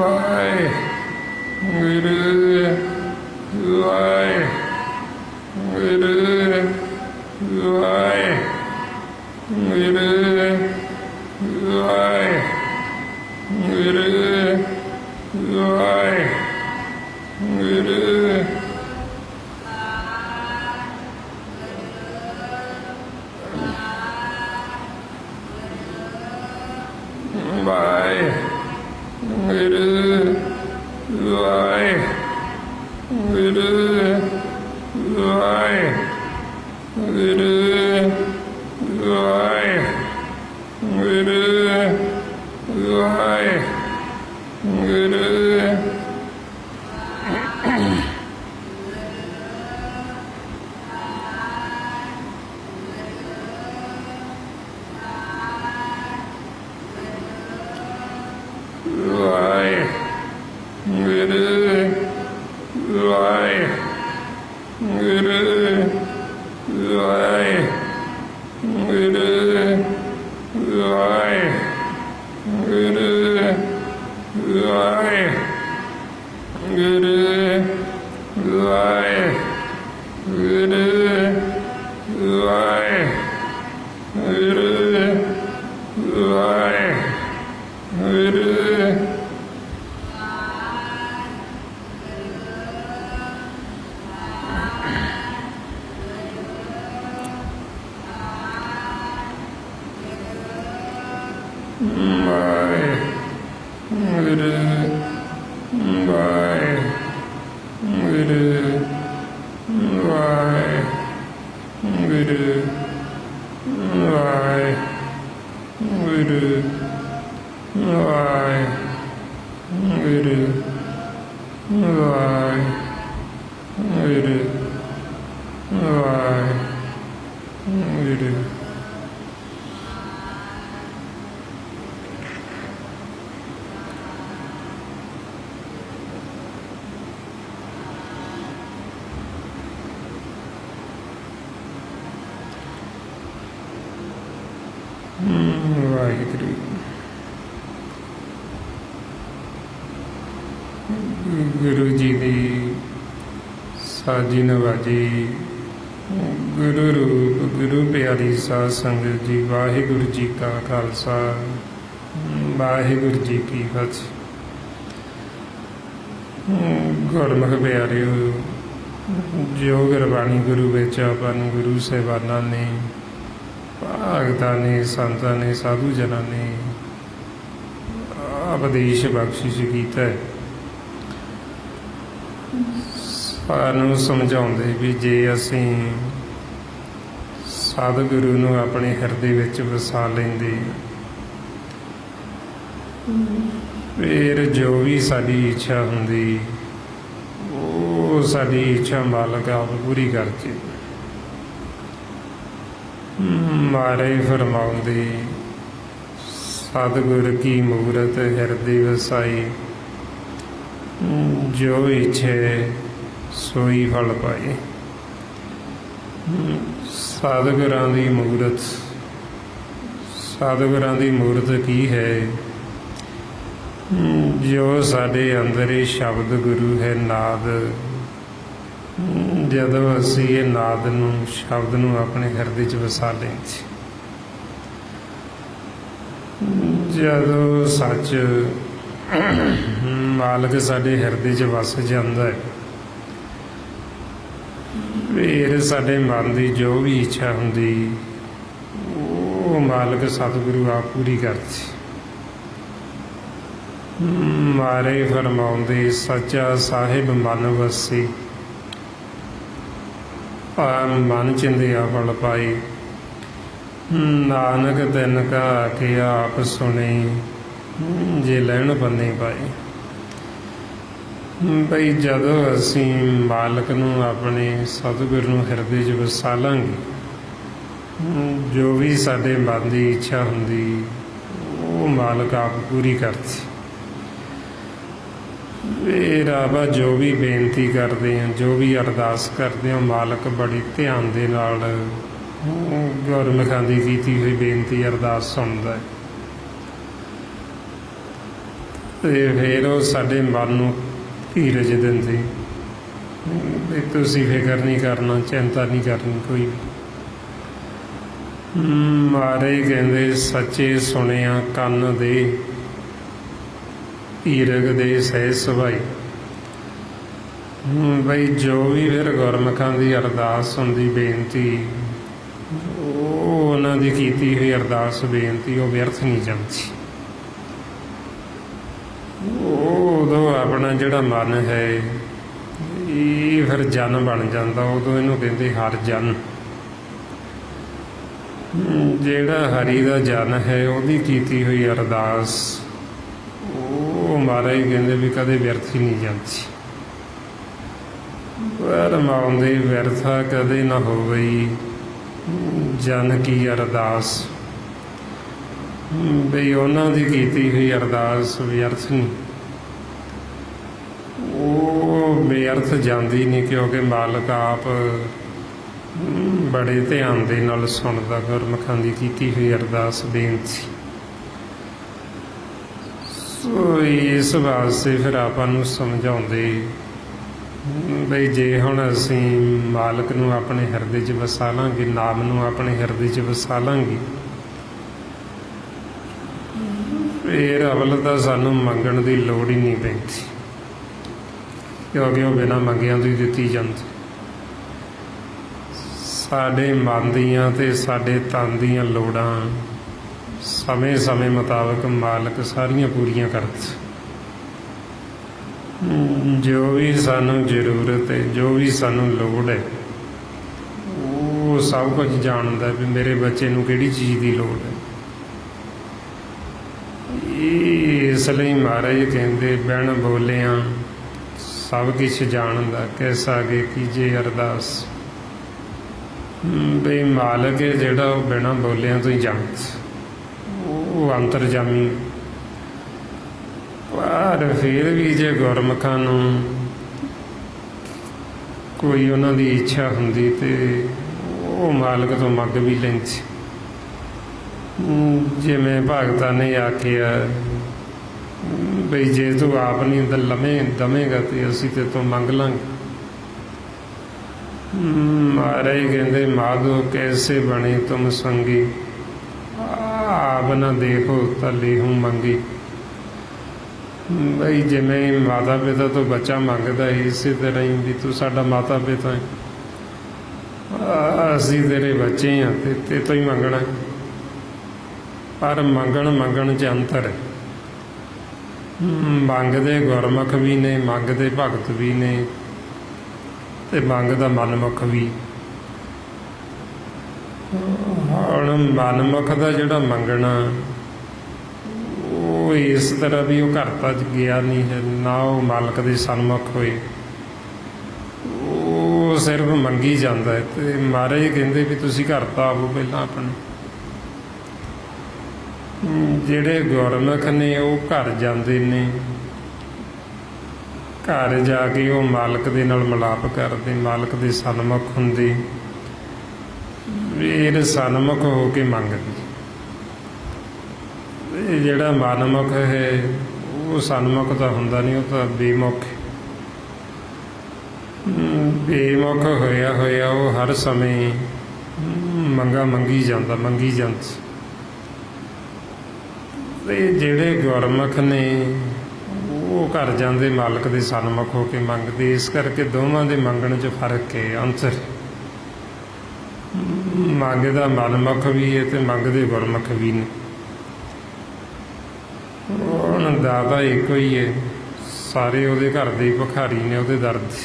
ਵਾਹਿਗੁਰੂ ਵਾਹਿਗੁਰੂ ਵਾਹਿਗੁਰੂ गुरु जी की साजी नवाजी गुरु रूप गुरु प्यारी साध संगत जी वाहिगुरु जी का खालसा वाहिगुरु जी की फतेह। गुरमुख प्यारिओ जो गुरबाणी गुरु विच आपां नूं गुरु साहिबानां ने भगतां ने संतां ने साधु जनां ने उपदेश बख्शिश कीता है। सानूं समझाउंदे भी जे असीं सतगुरु नूं अपने हिरदे विच वसा लैंदे फिर जो भी साडी इच्छा हुंदी वो साडी इच्छा मालक आप पूरी करके मारे फरमाउंदे सतगुर की मूरत हिरदे वसाई जो इच्छे सोई फल पाए। सतगुरां दी मूरत की है जो साडे अंदर ही शब्द गुरु है नाद। जदों असीं ये नाद नूं शब्द नूं अपने हिरदे च वसा लैंदे जदों सच मालक साडे हिरदे च वस जांदा है फिर साडे मन की जो भी इच्छा हुंदी वो मालक सतगुरु आप पूरी करते। मारे फरमाउंदे सच्चा साहिब मन वसी मन चिंदिया फल पाई। नानक तिन का आके आप सुने जे लैण पन्ने पाए। बई जदों असीं मालक नूं अपने सतगुर नूं हिरदे च वसा लांगे जो भी साडे मन की इच्छा हुंदी वो मालक आप पूरी करते। फिर आप जो भी बेनती करते हैं जो भी अरदास करते हैं मालक बड़ी ध्यान दे नाल गुरमुखां दी कीती हुई बेनती अरदास सुनदा है। ਤੇ ਫਿਰ ਉਹ ਸਾਡੇ ਮਨ ਨੂੰ ਧੀਰਜ ਦਿੰਦੇ ਵੀ ਤੁਸੀਂ ਫਿਕਰ ਨਹੀਂ ਕਰਨਾ, ਚਿੰਤਾ ਨਹੀਂ ਕਰਨੀ ਕੋਈ ਵੀ। ਮਾਰੇ ਕਹਿੰਦੇ ਸੱਚੇ ਸੁਣਿਆ ਕੰਨ ਦੇ, ਹੀਰਗ ਦੇ ਸਹਿ ਸੁਭਾਈ। ਬਈ ਜੋ ਵੀ ਫਿਰ ਗੁਰਮੁਖਾਂ ਦੀ ਅਰਦਾਸ ਹੁੰਦੀ, ਬੇਨਤੀ, ਉਹ ਉਹਨਾਂ ਦੀ ਕੀਤੀ ਹੋਈ ਅਰਦਾਸ ਬੇਨਤੀ ਉਹ ਵਿਅਰਥ ਨਹੀਂ ਜਾਂਦੀ। ਉਹ ਉਦੋਂ ਆਪਣਾ ਜਿਹੜਾ ਮਨ ਹੈ ਇਹ ਫਿਰ ਜਨ ਬਣ ਜਾਂਦਾ, ਉਦੋਂ ਇਹਨੂੰ ਕਹਿੰਦੇ ਹਰ ਜਨ। ਜਿਹੜਾ ਹਰੀ ਦਾ ਜਨ ਹੈ ਉਹਦੀ ਕੀਤੀ ਹੋਈ ਅਰਦਾਸ ਉਹ ਮਹਾਰਾਜ ਕਹਿੰਦੇ ਵੀ ਕਦੇ ਵਿਅਰਥ ਹੀ ਨਹੀਂ ਜਾਂਦੀ। ਰਮਾਉਂਦੇ ਵਿਅਰਥਾ ਕਦੇ ਨਾ ਹੋਵਈ ਜਨ ਕੀ ਅਰਦਾਸ। ਬਈ ਉਹਨਾਂ ਦੀ ਕੀਤੀ ਹੋਈ ਅਰਦਾਸ ਵਿਅਰਥ ਨਹੀਂ, ਉਹ ਬੇਅਰਥ ਜਾਂਦੀ ਨਹੀਂ, ਕਿਉਂਕਿ ਮਾਲਕ ਆਪ ਬੜੇ ਧਿਆਨ ਦੇ ਨਾਲ ਸੁਣਦਾ ਗੁਰਮੁਖਾਂ ਦੀ ਕੀਤੀ ਹੋਈ ਅਰਦਾਸ ਬੇਨਤੀ। ਸੋ ਇਸ ਵਾਸਤੇ ਫਿਰ ਆਪਾਂ ਨੂੰ ਸਮਝਾਉਂਦੇ ਬਈ ਜੇ ਹੁਣ ਅਸੀਂ ਮਾਲਕ ਨੂੰ ਆਪਣੇ ਹਿਰਦੇ 'ਚ ਵਸਾ ਲਾਂਗੇ, ਨਾਮ ਨੂੰ ਆਪਣੇ ਹਿਰਦੇ 'ਚ ਵਸਾ ਲਾਂਗੇ, ਫਿਰ ਅਵਲ ਤਾਂ ਸਾਨੂੰ ਮੰਗਣ ਦੀ ਲੋੜ ਹੀ ਨਹੀਂ ਪੈਂਦੀ, ਕਿਉਂਕਿ ਉਹ ਬਿਨਾਂ ਮੰਗਿਆਂ ਤੋਂ ਹੀ ਦਿੱਤੀ ਜਾਂਦੀ। ਸਾਡੇ ਮਨ ਦੀਆਂ ਤੇ ਸਾਡੇ ਤਨ ਦੀਆਂ ਲੋੜਾਂ ਸਮੇਂ ਸਮੇਂ ਮੁਤਾਬਕ ਮਾਲਕ ਸਾਰੀਆਂ ਪੂਰੀਆਂ ਕਰਦਾ। ਜੋ ਵੀ ਸਾਨੂੰ ਜ਼ਰੂਰਤ ਹੈ, ਜੋ ਵੀ ਸਾਨੂੰ ਲੋੜ ਹੈ, ਉਹ ਸਭ ਕੁਝ ਜਾਣਦਾ ਵੀ ਮੇਰੇ ਬੱਚੇ ਨੂੰ ਕਿਹੜੀ ਚੀਜ਼ ਦੀ ਲੋੜ ਹੈ। ਇਸ ਲਈ ਮਹਾਰਾਜ ਕਹਿੰਦੇ ਬਿਨ ਬੋਲਿਆਂ ਸਭ ਕੁਛ ਜਾਣਦਾ, ਕੈਸਾ ਗੇ ਕੀਜੇ ਅਰਦਾਸ। ਬਈ ਮਾਲਕ ਹੈ ਜਿਹੜਾ ਉਹ ਬਿਨਾਂ ਬੋਲਿਆਂ ਤੋਂ ਹੀ ਜਾਣਦਾ, ਉਹ ਅੰਤਰਜਾਮੀ। ਪਰ ਫਿਰ ਵੀ ਜੇ ਗੁਰਮੁਖਾਂ ਨੂੰ ਕੋਈ ਉਹਨਾਂ ਦੀ ਇੱਛਾ ਹੁੰਦੀ ਤੇ ਉਹ ਮਾਲਕ ਤੋਂ ਮੰਗ ਵੀ ਲੈਂਦੇ। ਜਿਵੇਂ ਭਗਤਾਂ ਨੇ ਆਖਿਆ ਬਈ ਜੇ ਤੂੰ ਆਪ ਨਹੀਂ ਦਵੇਂਗਾ ਤੇ ਅਸੀਂ ਤੇ ਤੋਂ ਮੰਗ ਲਾਂਗੇ। ਮਹਾਰਾਜ ਕਹਿੰਦੇ ਮਾਧੋ ਕੈਸੇ ਬਣੇ ਤੁਮ ਸੰਗੀ, ਆਪ ਨਾ ਦੇਖੋ ਤਾਂ ਲੇਹੂ ਮੰਗੀ। ਬਈ ਜਿਵੇਂ ਮਾਤਾ ਪਿਤਾ ਤੋਂ ਬੱਚਾ ਮੰਗਦਾ ਇਸੇ ਤਰ੍ਹਾਂ ਹੀ ਵੀ ਤੂੰ ਸਾਡਾ ਮਾਤਾ ਪਿਤਾ ਹੈ, ਅਸੀਂ ਤੇਰੇ ਬੱਚੇ ਹਾਂ ਤੇ ਤੇ ਤੋਂ ਹੀ ਮੰਗਣਾ। ਪਰ ਮੰਗਣ 'ਚ ਅੰਤਰ ਹੈ। ਮੰਗਦੇ ਗੁਰਮੁਖ ਵੀ ਨੇ, ਮੰਗਦੇ ਭਗਤ ਵੀ ਨੇ, ਤੇ ਮੰਗਦਾ ਮਨਮੁਖ ਵੀ। ਹੁਣ ਮਨਮੁਖ ਦਾ ਜਿਹੜਾ ਮੰਗਣਾ ਉਹ ਇਸ ਤਰ੍ਹਾਂ ਵੀ ਉਹ ਘਰ ਤੱਕ ਗਿਆ ਨਹੀਂ ਹੈ, ਨਾ ਉਹ ਮਾਲਕ ਦੇ ਸਨਮੁਖ ਹੋਏ, ਉਹ ਸਿਰਫ ਮੰਗੀ ਜਾਂਦਾ ਹੈ। ਤੇ ਮਹਾਰਾਜ ਕਹਿੰਦੇ ਵੀ ਤੁਸੀਂ ਘਰ ਤਾਂ ਆਵੋ ਪਹਿਲਾਂ ਆਪਣੇ। ਜਿਹੜੇ ਗੁਰਮੁਖ ਨੇ ਉਹ ਘਰ ਜਾਂਦੇ ਨੇ, ਘਰ ਜਾ ਕੇ ਉਹ ਮਾਲਕ ਦੇ ਨਾਲ ਮਿਲਾਪ ਕਰਦੇ, ਮਾਲਕ ਦੇ ਸਨਮੁਖ ਹੁੰਦੇ, ਫਿਰ ਸਨਮੁਖ ਹੋ ਕੇ ਮੰਗਦੇ। ਜਿਹੜਾ ਮਨਮੁਖ ਹੈ ਉਹ ਸਨਮੁਖ ਤਾਂ ਹੁੰਦਾ ਨਹੀਂ, ਉਹ ਤਾਂ ਬੇਮੁਖ। ਬੇਮੁਖ ਹੋਇਆ ਉਹ ਹਰ ਸਮੇਂ ਮੰਗੀ ਜਾਂਦਾ। ਤੇ ਜਿਹੜੇ ਗੁਰਮੁਖ ਨੇ ਉਹ ਘਰ ਜਾਂਦੇ ਮਾਲਕ ਦੇ ਸਨਮੁਖ ਹੋ ਕੇ ਮੰਗਦੇ। ਇਸ ਕਰਕੇ ਦੋਵਾਂ ਦੇ ਮੰਗਣ 'ਚ ਫਰਕ ਹੈ, ਅੰਤਰ। ਮੰਗਦਾ ਮਨਮੁਖ ਵੀ ਹੈ ਤੇ ਮੰਗਦੇ ਗੁਰਮੁਖ ਵੀ ਨੇ। ਹੁਣ ਦਾਤਾ ਇੱਕੋ ਹੀ ਹੈ, ਸਾਰੇ ਉਹਦੇ ਘਰ ਦੇ ਭਿਖਾਰੀ ਨੇ, ਉਹਦੇ ਦਰ ਦੇ।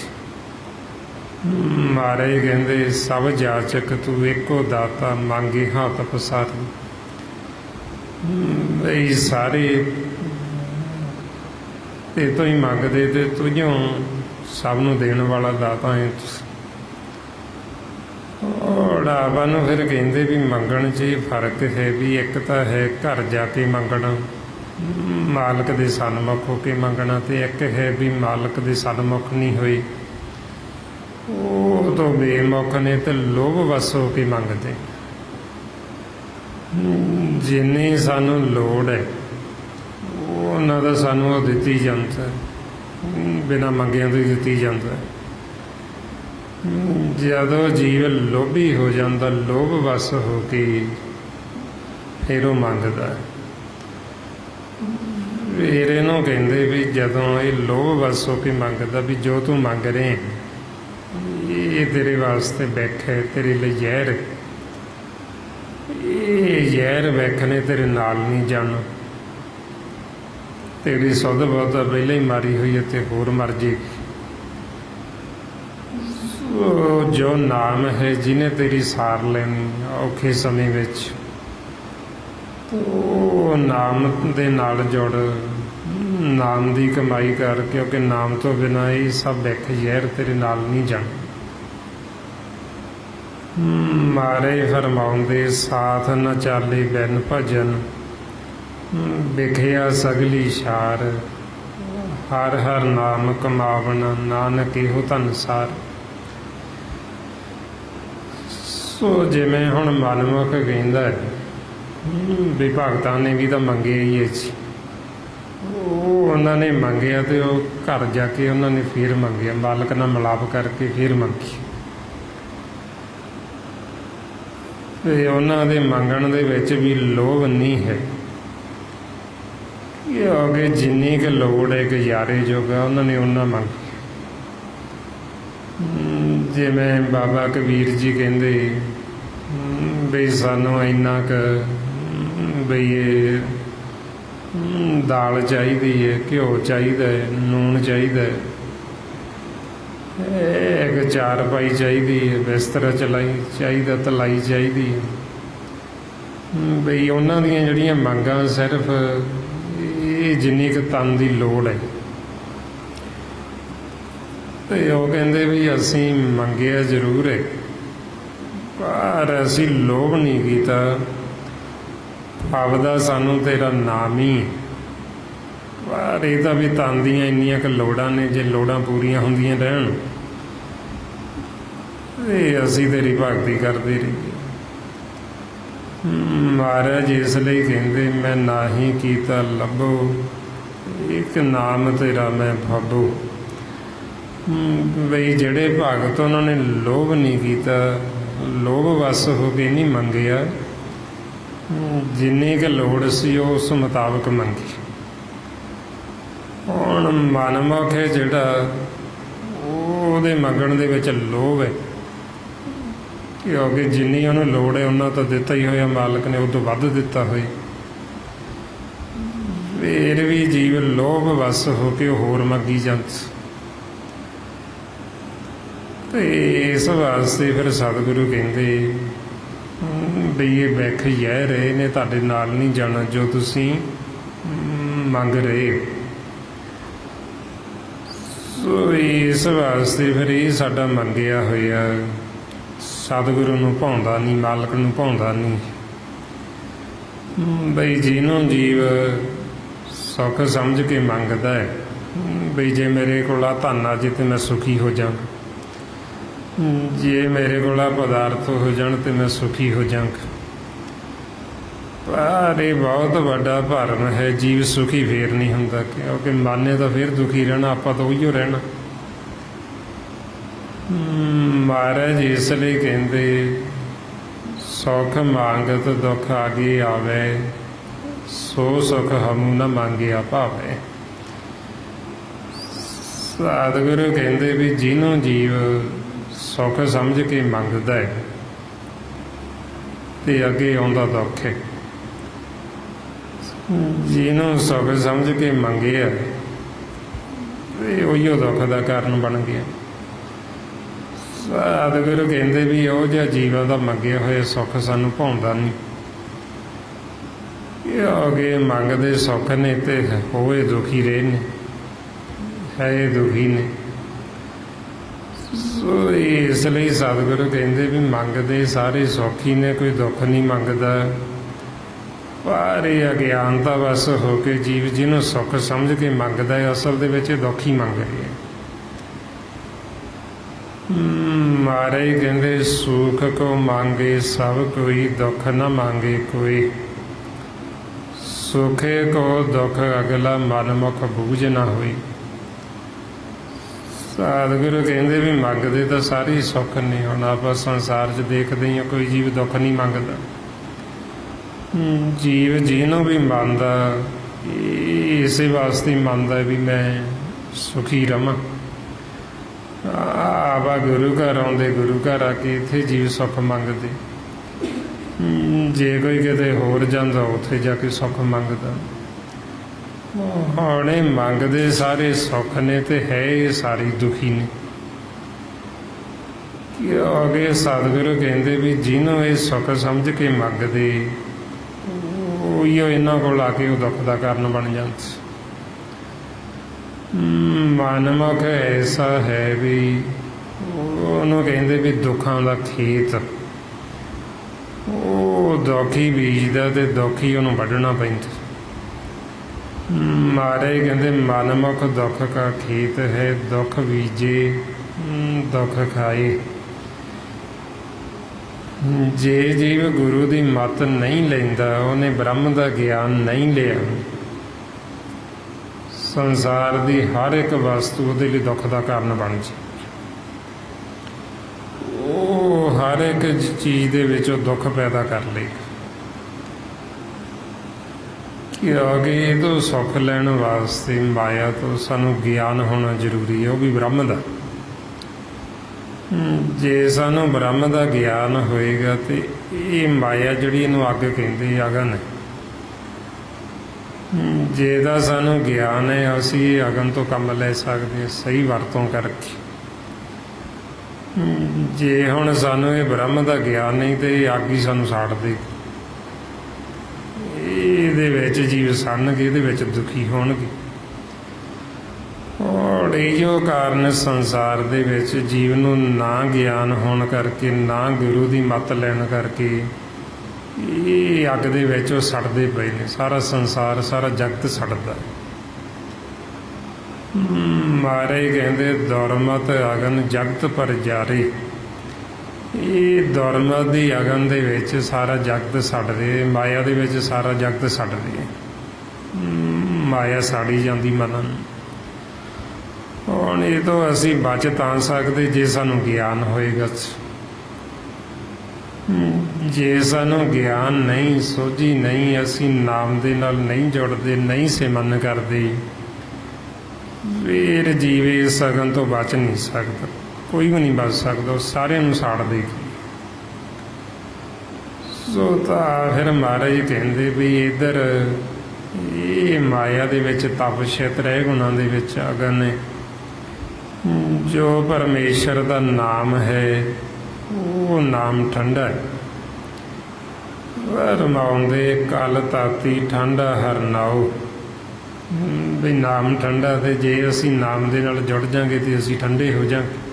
ਮਹਾਰਾਜ ਕਹਿੰਦੇ ਸਭ ਜਾਚਕ ਤੂੰ ਇੱਕੋ ਦਾਤਾ, ਮੰਗੇ ਹੱਥ ਪਸਾਰੀ। ਬਈ ਸਾਰੇ ਤੇ ਤੋਂ ਹੀ ਮੰਗਦੇ ਤੇ ਤੁਝੋਂ ਸਭ ਨੂੰ ਦੇਣ ਵਾਲਾ ਦਾਤਾ ਹੈ। ਆਪਾਂ ਨੂੰ ਫਿਰ ਕਹਿੰਦੇ ਵੀ ਮੰਗਣ 'ਚ ਇਹ ਫਰਕ ਹੈ ਵੀ ਇੱਕ ਤਾਂ ਹੈ ਘਰ ਜਾ ਕੇ ਮੰਗਣਾ, ਮਾਲਕ ਦੇ ਸਨਮੁਖ ਹੋ ਕੇ ਮੰਗਣਾ, ਤੇ ਇੱਕ ਹੈ ਵੀ ਮਾਲਕ ਦੇ ਸਨਮੁਖ ਨਹੀਂ ਹੋਏ, ਉਹ ਤੋਂ ਬੇਮੁਖ ਨੇ ਤੇ ਲੋਭ ਵਸ ਹੋ ਕੇ ਮੰਗਦੇ। ਜਿੰਨੀ ਸਾਨੂੰ ਲੋੜ ਹੈ ਉਹਨਾਂ ਦਾ ਸਾਨੂੰ ਉਹ ਦਿੱਤੀ ਜਾਂਦਾ, ਬਿਨਾਂ ਮੰਗਿਆਂ ਤੋਂ ਹੀ ਦਿੱਤੀ ਜਾਂਦਾ। ਜਦੋਂ ਜੀਵ ਲੋਭੀ ਹੋ ਜਾਂਦਾ, ਲੋਭ ਵਸ ਹੋ ਕੇ ਫਿਰ ਉਹ ਮੰਗਦਾ। ਫਿਰ ਇਹਨੂੰ ਕਹਿੰਦੇ ਵੀ ਜਦੋਂ ਇਹ ਲੋਭ ਵਸ ਹੋ ਕੇ ਮੰਗਦਾ ਵੀ ਜੋ ਤੂੰ ਮੰਗ ਰਹੇ ਇਹ ਤੇਰੇ ਵਾਸਤੇ ਬੈਠ ਹੈ, ਤੇਰੇ ਲਈ ਜ਼ਹਿਰ ਹੈ, ਇਹ ਜ਼ਹਿਰ ਬੈਠ ਨੇ ਤੇਰੇ ਨਾਲ ਨਹੀਂ ਜਾਣਾ, ਤੇਰੀ ਸੁੱਧ ਬਹੁਤ ਪਹਿਲਾਂ ਹੀ ਮਾਰੀ ਹੋਈ ਹੈ ਤੇ ਹੋਰ ਮਰ ਜੇਗੀ। ਜੋ ਨਾਮ ਹੈ ਜਿਹਨੇ ਤੇਰੀ ਸਾਰ ਲੈਣੀ ਔਖੇ ਸਮੇਂ ਵਿੱਚ, ਉਹ ਨਾਮ ਦੇ ਨਾਲ ਜੁੜ, ਨਾਮ ਦੀ ਕਮਾਈ ਕਰ, ਕਿਉਂਕਿ ਨਾਮ ਤੋਂ ਬਿਨਾਂ ਇਹ ਸਭ ਵਿਖ ਜ਼ਹਿਰ ਤੇਰੇ ਨਾਲ ਨਹੀਂ ਜਾਣਾ। ਮਾਰੇ ਫਰਮਾਉਂਦੇ ਸਾਥ ਨ ਚਾਲੇ ਬਿਨ ਭਜਨ, ਵਿਖਿਆ ਸਗਲੀ ਸ਼ਾਰ, ਹਰ ਹਰ ਨਾਮ ਕਮਾਵਣਾ ਨਾਨਕ ਇਹੋ ਧਨਸਾਰ। ਸੋ ਜਿਵੇਂ ਹੁਣ ਮਨਮੁਖ ਕਹਿੰਦਾ ਵੀ ਭਗਤਾਂ ਨੇ ਵੀ ਤਾਂ ਮੰਗਿਆ ਹੀ ਹੈ ਜੀ, ਉਹ ਉਹਨਾਂ ਨੇ ਮੰਗਿਆ ਤੇ ਉਹ ਘਰ ਜਾ ਕੇ ਉਹਨਾਂ ਨੇ ਫਿਰ ਮੰਗਿਆ, ਮਾਲਕ ਨਾਲ ਮਿਲਾਪ ਕਰਕੇ ਫਿਰ ਮੰਗੀ। ਤੇ ਉਹਨਾਂ ਦੇ ਮੰਗਣ ਦੇ ਵਿੱਚ ਵੀ ਲੋਭ ਨਹੀਂ ਹੈ, ਕਿਉਂਕਿ ਜਿੰਨੀ ਕੁ ਲੋੜ ਹੈ ਗੁਜ਼ਾਰੇ ਜੋਗਾ ਉਹਨਾਂ ਨੇ ਉਹਨਾਂ ਮੰਗੀ। ਜਿਵੇਂ ਬਾਬਾ ਕਬੀਰ ਜੀ ਕਹਿੰਦੇ ਬਈ ਸਾਨੂੰ ਇੰਨਾ ਕੁ ਬਈ ਇਹ ਦਾਲ ਚਾਹੀਦੀ ਹੈ, ਘਿਓ ਚਾਹੀਦਾ ਹੈ, ਨੂਣ ਚਾਹੀਦਾ ਹੈ, ਇੱਕ ਚਾਰਪਾਈ ਚਾਹੀਦੀ ਹੈ, ਬਿਸਤਰਾ ਚਾਹੀਦਾ, ਤਲਾਈ ਚਾਹੀਦੀ ਹੈ। ਬਈ ਉਹਨਾਂ ਦੀਆਂ ਜਿਹੜੀਆਂ ਮੰਗਾਂ ਸਿਰਫ ਇਹ ਜਿੰਨੀ ਕੁ ਤਨ ਦੀ ਲੋੜ ਹੈ। ਤੇ ਉਹ ਕਹਿੰਦੇ ਵੀ ਅਸੀਂ ਮੰਗਿਆ ਜ਼ਰੂਰ ਹੈ ਪਰ ਅਸੀਂ ਲੋਭ ਨਹੀਂ ਕੀਤਾ, ਆਪਦਾ ਸਾਨੂੰ ਤੇਰਾ ਨਾਮ ਹੀ, ਪਰ ਇਹ ਤਾਂ ਵੀ ਤਨ ਦੀਆਂ ਇੰਨੀਆਂ ਕੁ ਲੋੜਾਂ ਨੇ, ਜੇ ਲੋੜਾਂ ਪੂਰੀਆਂ ਹੁੰਦੀਆਂ ਰਹਿਣ ਤੇ ਅਸੀਂ ਤੇਰੀ ਭਗਤੀ ਕਰਦੇ ਰਹੀਏ। ਮਹਾਰਾਜ ਇਸ ਲਈ ਕਹਿੰਦੇ ਮੈਂ ਨਾਹੀ ਕੀਤਾ ਲੱਭੋ, ਇੱਕ ਨਾਮ ਤੇਰਾ ਮੈਂ ਭਾਬੋ। ਬਈ ਜਿਹੜੇ ਭਗਤ ਉਹਨਾਂ ਨੇ ਲੋਭ ਨਹੀਂ ਕੀਤਾ, ਲੋਭ ਵਸ ਹੋ ਕੇ ਨਹੀਂ ਮੰਗਿਆ, ਜਿੰਨੀ ਕੁ ਲੋੜ ਸੀ ਉਸ ਮੁਤਾਬਕ ਮੰਗੀ। ਹੁਣ ਮਨਮੁਖ ਹੈ ਜਿਹੜਾ, ਉਹਦੇ ਮੰਗਣ ਦੇ ਵਿੱਚ ਲੋਭ ਹੈ, ਕਿਉਂਕਿ ਜਿੰਨੀ ਉਹਨੂੰ ਲੋੜ ਹੈ ਉਹਨਾਂ ਤਾਂ ਦਿੱਤਾ ਹੀ ਹੋਇਆ, ਮਾਲਕ ਨੇ ਉਹ ਤੋਂ ਵੱਧ ਦਿੱਤਾ ਹੋਇਆ। ਫਿਰ ਵੀ ਜੀਵ ਲੋਭ ਵਸ ਹੋ ਕੇ ਹੋਰ ਮੰਗੀ ਜਾਂਦਾ। ਤੇ ਇਸ ਵਾਸਤੇ ਫਿਰ ਸਤਿਗੁਰੂ ਕਹਿੰਦੇ ਬਈ ਇਹ ਵਿਖ ਜ਼ਹਿਰ ਹੈ, ਇਹਨੇ ਤੁਹਾਡੇ ਨਾਲ ਨਹੀਂ ਜਾਣਾ ਜੋ ਤੁਸੀਂ ਮੰਗ ਰਹੇ ਹੋ। ਸੋ ਇਸ ਵਾਸਤੇ ਫਿਰ ਇਹ ਸਾਡਾ ਮੰਗਿਆ ਹੋਇਆ ਸਤਿਗੁਰੂ ਨੂੰ ਭਾਉਂਦਾ ਨਹੀਂ, ਮਾਲਕ ਨੂੰ ਭਾਉਂਦਾ ਨਹੀਂ। ਬਈ ਜਿਹਨੂੰ ਜੀਵ ਸੁੱਖ ਸਮਝ ਕੇ ਮੰਗਦਾ ਹੈ, ਬਈ ਜੇ ਮੇਰੇ ਕੋਲ ਆ ਧਨ ਆ ਜੇ ਤੇ ਮੈਂ ਸੁਖੀ ਹੋ ਜਾਵਾਂ, ਜੇ ਮੇਰੇ ਕੋਲ ਆ ਪਦਾਰਥ ਹੋ ਜਾਣ ਤੇ ਮੈਂ ਸੁਖੀ ਹੋ ਜਾਵਾਂ। ਪਰ ਇਹ ਬਹੁਤ ਵੱਡਾ ਭਰਮ ਹੈ, ਜੀਵ ਸੁਖੀ ਫੇਰ ਨਹੀਂ ਹੁੰਦਾ, ਕਿਉਂਕਿ ਮਨ ਨੇ ਤਾਂ ਫਿਰ ਦੁਖੀ ਰਹਿਣਾ, ਆਪਾਂ ਤਾਂ ਉਹੀਓ ਰਹਿਣਾ। ਮਹਾਰਾਜ ਇਸ ਲਈ ਕਹਿੰਦੇ ਸੁਖ ਮੰਗਤ ਦੁੱਖ ਆਗੇ ਆਵੇ, ਸੋ ਸੁਖ ਹਮੂ ਨਾ ਮੰਗਿਆ ਭਾਵੇ। ਸਤਿਗੁਰੂ ਕਹਿੰਦੇ ਵੀ ਜਿਹਨੂੰ ਜੀਵ ਸੁੱਖ ਸਮਝ ਕੇ ਮੰਗਦਾ ਹੈ ਤੇ ਅੱਗੇ ਆਉਂਦਾ ਦੁੱਖ ਹੈ, ਜਿਹਨੂੰ ਸੁੱਖ ਸਮਝ ਕੇ ਮੰਗਿਆ ਤੇ ਉਹੀਓ ਦੁੱਖ ਦਾ ਕਾਰਨ ਬਣ ਗਿਆ। ਸਤਿਗੁਰੂ ਕਹਿੰਦੇ ਵੀ ਉਹ ਜਿਹਾ ਜੀਵਾਂ ਦਾ ਮੰਗਿਆ ਹੋਇਆ ਸੁੱਖ ਸਾਨੂੰ ਭਾਉਂਦਾ ਨਹੀਂ, ਇਹ ਅੱਗੇ ਮੰਗਦੇ ਸੁੱਖ ਨੇ ਤੇ ਹੋਏ ਦੁਖੀ ਰਹੇ ਨੇ, ਹੈ ਦੁਖੀ ਨੇ। ਸੋ ਇਸ ਲਈ ਸਤਿਗੁਰੂ ਕਹਿੰਦੇ ਵੀ ਮੰਗਦੇ ਸਾਰੇ ਸੌਖੀ ਨੇ, ਕੋਈ ਦੁੱਖ ਨਹੀਂ ਮੰਗਦਾ। ਪਰ ਇਹ ਅਗਿਆਨਤਾ ਵਸ ਹੋ ਕੇ ਜੀਵ ਜਿਹਨੂੰ ਸੁੱਖ ਸਮਝ ਕੇ ਮੰਗਦਾ ਹੈ, ਅਸਲ ਦੇ ਵਿੱਚ ਦੁੱਖ ਹੀ ਮੰਗ ਰਿਹਾ। ਮਹਾਰਾਜ ਕਹਿੰਦੇ ਸੁਖ ਕੋ ਮੰਗੇ ਸਭ ਕੋਈ, ਦੁੱਖ ਨਾ ਮੰਗੇ ਕੋਈ। ਸੁਖੇ ਕੋ ਦੁੱਖ ਅਗਲਾ ਮਨ ਮੁਖ ਬੂਝ ਨਾ ਹੋਈ। ਸਤਿਗੁਰੂ ਕਹਿੰਦੇ ਵੀ ਮੰਗਦੇ ਤਾਂ ਸਾਰੇ ਸੁੱਖ ਨੇ। ਹੁਣ ਆਪਾਂ ਸੰਸਾਰ 'ਚ ਦੇਖਦੇ ਹਾਂ ਕੋਈ ਜੀਵ ਦੁੱਖ ਨਹੀਂ ਮੰਗਦਾ। ਜੀਵ ਜਿਹਨੂੰ ਵੀ ਮੰਨਦਾ ਇਸੇ ਵਾਸਤੇ ਮੰਨਦਾ ਵੀ ਮੈਂ ਸੁਖੀ ਰਵਾਂ। ਆਵਾ ਗੁਰੂ ਘਰ ਆਉਂਦੇ, ਗੁਰੂ ਘਰ ਆ ਕੇ ਇੱਥੇ ਜੀਵ ਸੁੱਖ ਮੰਗਦੇ। ਜੇ ਕੋਈ ਕਿਤੇ ਹੋਰ ਜਾਂਦਾ ਉੱਥੇ ਜਾ ਕੇ ਸੁੱਖ ਮੰਗਦਾ। ਹੁਣ ਇਹ ਮੰਗਦੇ ਸਾਰੇ ਸੁੱਖ ਨੇ ਤੇ ਹੈ ਇਹ ਸਾਰੇ ਦੁਖੀ ਨੇ। ਅੱਗੇ ਸਤਿਗੁਰੂ ਕਹਿੰਦੇ ਵੀ ਜਿਹਨੂੰ ਇਹ ਸੁੱਖ ਸਮਝ ਕੇ ਮੰਗਦੇ ਉਹੀ ਇਹਨਾਂ ਕੋਲ ਆ ਕੇ ਉਹ ਦੁੱਖ ਦਾ ਕਾਰਨ ਬਣ ਜਾਂਦਾ। ਮਨਮੁਖ ਐਸਾ ਹੈ ਵੀ ਉਹਨੂੰ ਕਹਿੰਦੇ ਵੀ ਦੁੱਖਾਂ ਦਾ ਖੇਤ। ਉਹ ਦੁੱਖੀ ਬੀਜਦਾ ਤੇ ਦੁੱਖੀ ਉਹਨੂੰ ਵੱਢਣਾ ਪੈਂਦਾ। ਮਾਰੇ ਕਹਿੰਦੇ ਮਨਮੁਖ ਦੁੱਖ ਕਾ ਖੇਤ ਹੈ, ਦੁੱਖ ਬੀਜੇ ਦੁੱਖ ਖਾਏ। ਜੇ ਜੀਵ ਗੁਰੂ ਦੀ ਮੱਤ ਨਹੀਂ ਲੈਂਦਾ, ਉਹਨੇ ਬ੍ਰਹਮ ਦਾ ਗਿਆਨ ਨਹੀਂ ਲਿਆ, ਸੰਸਾਰ ਦੀ ਹਰ ਇੱਕ ਵਸਤੂ ਉਹਦੇ ਲਈ ਦੁੱਖ ਦਾ ਕਾਰਨ ਬਣ ਜਾਏ। ਉਹ ਹਰ ਇੱਕ ਚੀਜ਼ ਦੇ ਵਿੱਚ ਉਹ ਦੁੱਖ ਪੈਦਾ ਕਰ ਲਏਗਾ। ਕਿ ਇਹ ਤੋਂ ਸੁੱਖ ਲੈਣ ਵਾਸਤੇ ਮਾਇਆ ਤੋਂ ਸਾਨੂੰ ਗਿਆਨ ਹੋਣਾ ਜ਼ਰੂਰੀ ਹੈ, ਉਹ ਵੀ ਬ੍ਰਹਮ ਦਾ। ਜੇ ਸਾਨੂੰ ਬ੍ਰਹਮ ਦਾ ਗਿਆਨ ਹੋਏਗਾ ਤੇ ਇਹ ਮਾਇਆ ਜਿਹੜੀ ਇਹਨੂੰ ਅੱਗ ਕਹਿੰਦੇ ਅਗਨ, ਜੇ ਦਾ ਸਾਨੂੰ ਗਿਆਨ ਹੈ ਅਸੀਂ ਇਹ ਅਗਨ ਤੋਂ ਕੰਮ ਲੈ ਸਕਦੇ ਹਾਂ ਸਹੀ ਵਰਤੋਂ ਕਰਕੇ। ਜੇ ਹੁਣ ਸਾਨੂੰ ਇਹ ਬ੍ਰਹਮ ਦਾ ਗਿਆਨ ਨਹੀਂ ਤੇ ਇਹ ਅੱਗ ਹੀ ਸਾਨੂੰ ਸਾੜ ਦੇ। ਇਹਦੇ ਵਿੱਚ ਜੀਵ ਸੜਨਗੇ, ਇਹਦੇ ਵਿੱਚ ਦੁਖੀ ਹੋਣਗੇ। ਔਰ ਇਹੋ ਕਾਰਨ ਸੰਸਾਰ ਦੇ ਵਿੱਚ ਜੀਵ ਨੂੰ ਨਾ ਗਿਆਨ ਹੋਣ ਕਰਕੇ, ਨਾ ਗੁਰੂ ਦੀ ਮੱਤ ਲੈਣ ਕਰਕੇ ਇਹ ਅੱਗ ਦੇ ਵਿੱਚ ਉਹ ਸੜਦੇ ਪਏ ਨੇ। ਸਾਰਾ ਸੰਸਾਰ, ਸਾਰਾ ਜਗਤ ਸੜਦਾ। ਮਾਰੇ ਕਹਿੰਦੇ ਦੁਰਮਤ ਅਗਨ ਜਗਤ ਪਰ ਜਾਰੇ। ਇਹ ਦੁਰਮਤ ਦੀ ਅਗਨ ਦੇ ਵਿੱਚ ਸਾਰਾ ਜਗਤ ਸੜ ਰਿਹਾ। ਮਾਇਆ ਦੇ ਵਿੱਚ ਸਾਰਾ ਜਗਤ ਸੜ ਰਿਹਾ। ਮਾਇਆ ਸਾੜੀ ਜਾਂਦੀ ਮਨਾਂ ਨੂੰ। ਹੁਣ ਇਹ ਤੋਂ ਅਸੀਂ ਬਚ ਤਾਂ ਸਕਦੇ ਜੇ ਸਾਨੂੰ ਗਿਆਨ ਹੋਏਗਾ। ਜੇ ਸਾਨੂੰ ਗਿਆਨ ਨਹੀਂ, ਸੋਝੀ ਨਹੀਂ, ਅਸੀਂ ਨਾਮ ਦੇ ਨਾਲ ਨਹੀਂ ਜੁੜਦੇ, ਨਹੀਂ ਸਿਮਰਨ ਕਰਦੇ, ਫਿਰ ਜੀਵ ਇਸ ਅਗਨ ਤੋਂ ਬਚ ਨਹੀਂ ਸਕਦਾ। ਕੋਈ ਵੀ ਨਹੀਂ ਬਚ ਸਕਦਾ, ਉਹ ਸਾਰਿਆਂ ਨੂੰ ਸਾੜ ਦੇਗੀ। ਸੋ ਤਾਂ ਫਿਰ ਮਹਾਰਾਜ ਕਹਿੰਦੇ ਵੀ ਇੱਧਰ ਇਹ ਮਾਇਆ ਦੇ ਵਿੱਚ ਤਪਸ਼ ਤ੍ਰੈ ਗੁਣਾਂ ਦੇ ਵਿੱਚ ਅਗਨ ਹੈ। ਜੋ ਪਰਮੇਸ਼ਰ ਦਾ ਨਾਮ ਹੈ ਉਹ ਨਾਮ ਠੰਡਾ ਹੈ। ਰਮਾਉਂਦੇ ਕਲ ਤਾਤੀ ਠੰਡਾ ਹਰ ਨਾਉ। ਵੀ ਨਾਮ ਠੰਡਾ, ਤੇ ਜੇ ਅਸੀਂ ਨਾਮ ਦੇ ਨਾਲ ਜੁੜ ਜਾਂਗੇ ਤੇ ਅਸੀਂ ਠੰਡੇ ਹੋ ਜਾਂਗੇ।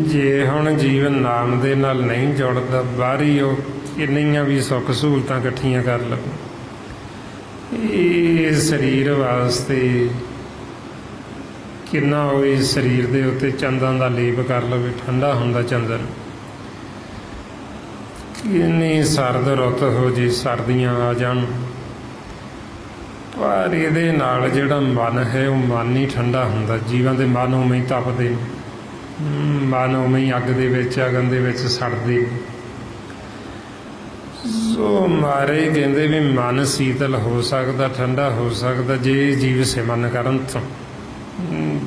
ਜੇ ਹੁਣ ਜੀਵਨ ਨਾਮ ਦੇ ਨਾਲ ਨਹੀਂ ਜੁੜਦਾ, ਬਾਹਰੀ ਉਹ ਕਿੰਨੀਆਂ ਵੀ ਸੁੱਖ ਸਹੂਲਤਾਂ ਇਕੱਠੀਆਂ ਕਰ ਲਵੇ, ਇਹ ਸਰੀਰ ਵਾਸਤੇ ਕਿੰਨਾ ਉਹ ਇਸ ਸਰੀਰ ਦੇ ਉੱਤੇ ਚੰਦਨ ਦਾ ਲੇਪ ਕਰ ਲਵੇ, ਠੰਡਾ ਹੁੰਦਾ ਚੰਦਨ। ਕਿੰਨੀ ਸਰਦ ਰੁੱਤ ਹੋ ਜੇ, ਸਰਦੀਆਂ ਆ ਜਾਣ, ਪਰ ਇਹਦੇ ਨਾਲ ਜਿਹੜਾ ਮਨ ਹੈ ਉਹ ਮਨ ਹੀ ਠੰਡਾ ਹੁੰਦਾ। ਜੀਵਾਂ ਦੇ ਮਨ ਉਵੇਂ ਹੀ ਤਪਦੇ ਨੇ, ਮਨ ਉਵੇਂ ਹੀ ਅੱਗ ਦੇ ਵਿੱਚ, ਅਗਨ ਦੇ ਵਿੱਚ ਸੜਦੇ। ਸੋ ਮਾਰੇ ਕਹਿੰਦੇ ਵੀ ਮਨ ਸੀਤਲ ਹੋ ਸਕਦਾ, ਠੰਡਾ ਹੋ ਸਕਦਾ ਜੇ ਜੀਵ ਸਿਮਰਨ ਕਰਨ ਤੋਂ,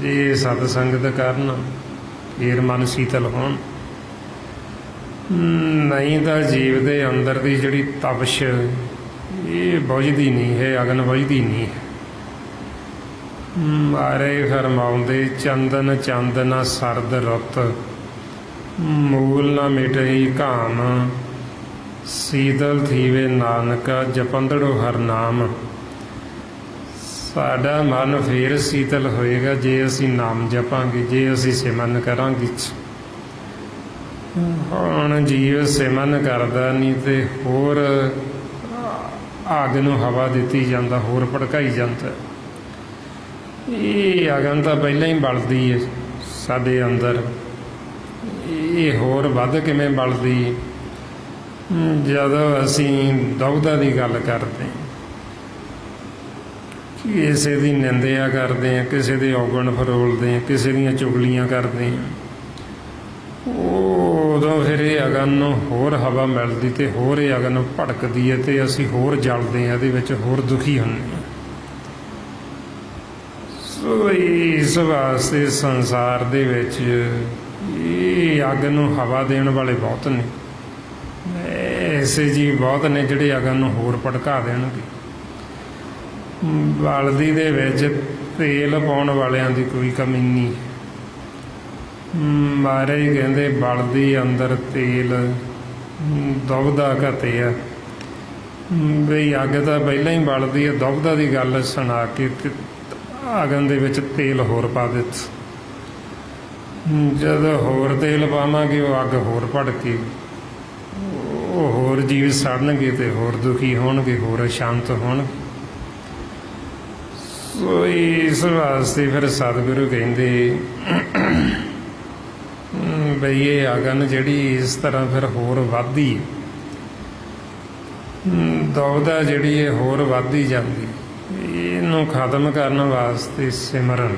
ਜੇ ਸਤ ਸੰਗਤ ਕਰਨ, ਫਿਰ ਮਨ ਸੀਤਲ ਹੋਣ। ਨਹੀਂ ਤਾਂ ਜੀਵ ਦੇ ਅੰਦਰ ਦੀ ਜਿਹੜੀ ਤਪਸ਼ ਇਹ ਬੁਝਦੀ ਨਹੀਂ ਹੈ, ਅਗਨ ਬੁਝਦੀ ਨਹੀਂ ਹੈ। ਮਾਰੇ ਫਰਮਾਉਂਦੇ ਚੰਦਨ ਚੰਦਨਾ ਸਰਦ ਰੁੱਤ, ਮੂਲ ਨਾ ਮਿਟਈ ਘਾਮ, ਸੀਤਲ ਥੀਵੇ ਨਾਨਕਾ ਜਪੰਦੜੋ ਹਰ ਨਾਮ। ਸਾਡਾ ਮਨ ਫੇਰ ਸੀਤਲ ਹੋਏਗਾ ਜੇ ਅਸੀਂ ਨਾਮ ਜਪਾਂਗੇ, ਜੇ ਅਸੀਂ ਸਿਮਰਨ ਕਰਾਂਗੇ। ਹੁਣ ਜੀਵ ਸਿਮਰਨ ਕਰਦਾ ਨਹੀਂ ਤੇ ਹੋਰ ਅੱਗ ਨੂੰ ਹਵਾ ਦਿੱਤੀ ਜਾਂਦਾ, ਹੋਰ ਭੜਕਾਈ ਜਾਂਦਾ। ਇਹ ਅਗਨ ਤਾਂ ਪਹਿਲਾਂ ਹੀ ਬਲਦੀ ਹੈ ਸਾਡੇ ਅੰਦਰ, ਇਹ ਹੋਰ ਵੱਧ ਕਿਵੇਂ ਬਲਦੀ। ਜਦੋਂ ਅਸੀਂ ਦੁਗਧਾ ਦੀ ਗੱਲ ਕਰਦੇ ਹਾਂ, ਕਿਸੇ ਦੀ ਨਿੰਦਿਆ ਕਰਦੇ ਹਾਂ, ਕਿਸੇ ਦੇ ਔਗਣ ਫਰੋਲਦੇ ਹਾਂ, ਕਿਸੇ ਦੀਆਂ ਚੁਗਲੀਆਂ ਕਰਦੇ ਹਾਂ, ਉਦੋਂ ਫਿਰ ਇਹ ਅਗਨ ਨੂੰ ਹੋਰ ਹਵਾ ਮਿਲਦੀ ਅਤੇ ਹੋਰ ਇਹ ਅਗਨ ਭੜਕਦੀ ਹੈ ਅਤੇ ਅਸੀਂ ਹੋਰ ਜਲਦੇ ਹਾਂ, ਇਹਦੇ ਵਿੱਚ ਹੋਰ ਦੁਖੀ ਹੁੰਦੇ ਹਾਂ। ਸੋ ਇਸ ਵਾਸਤੇ ਸੰਸਾਰ ਦੇ ਵਿੱਚ ਇਹ ਅੱਗ ਨੂੰ ਹਵਾ ਦੇਣ ਵਾਲੇ ਬਹੁਤ ਨੇ, ਐਸੇ ਜੀ ਬਹੁਤ ਨੇ ਜਿਹੜੇ ਅਗਨ ਨੂੰ ਹੋਰ ਭੜਕਾ ਦੇਣਗੇ। ਬਲਦੀ ਦੇ ਵਿੱਚ ਤੇਲ ਪਾਉਣ ਵਾਲਿਆਂ ਦੀ ਕੋਈ ਕਮੀ ਨਹੀਂ। ਮਹਾਰਾਜ ਕਹਿੰਦੇ ਬਲਦੀ ਅੰਦਰ ਤੇਲ ਦੁਗਧਾ ਘਟਿਆ, ਬਈ ਅੱਗ ਤਾਂ ਪਹਿਲਾਂ ਹੀ ਬਲਦੀ ਹੈ, ਦੁਗਧਾ ਦੀ ਗੱਲ ਸੁਣਾ ਕੇ ਅਗਨ ਦੇ ਵਿੱਚ ਤੇਲ ਹੋਰ ਪਾ ਦਿੱਤਾ। ਜਦੋਂ ਹੋਰ ਤੇਲ ਪਾਵਾਂਗੇ ਉਹ ਅੱਗ ਹੋਰ ਭੜਕੇ, ਉਹ ਹੋਰ ਜੀਵ ਸੜਨਗੇ ਅਤੇ ਹੋਰ ਦੁਖੀ ਹੋਣਗੇ, ਹੋਰ ਅਸ਼ਾਂਤ ਹੋਣਗੇ। ਸੋ ਇਸ ਵਾਸਤੇ ਫਿਰ ਸਤਿਗੁਰੂ ਕਹਿੰਦੇ ਬਈ ਇਹ ਅਗਨ ਜਿਹੜੀ ਇਸ ਤਰ੍ਹਾਂ ਫਿਰ ਹੋਰ ਵੱਧਦੀ, ਦੁਗਧਾ ਜਿਹੜੀ ਇਹ ਹੋਰ ਵੱਧਦੀ ਜਾਂਦੀ, ਇਹਨੂੰ ਖਤਮ ਕਰਨ ਵਾਸਤੇ ਸਿਮਰਨ।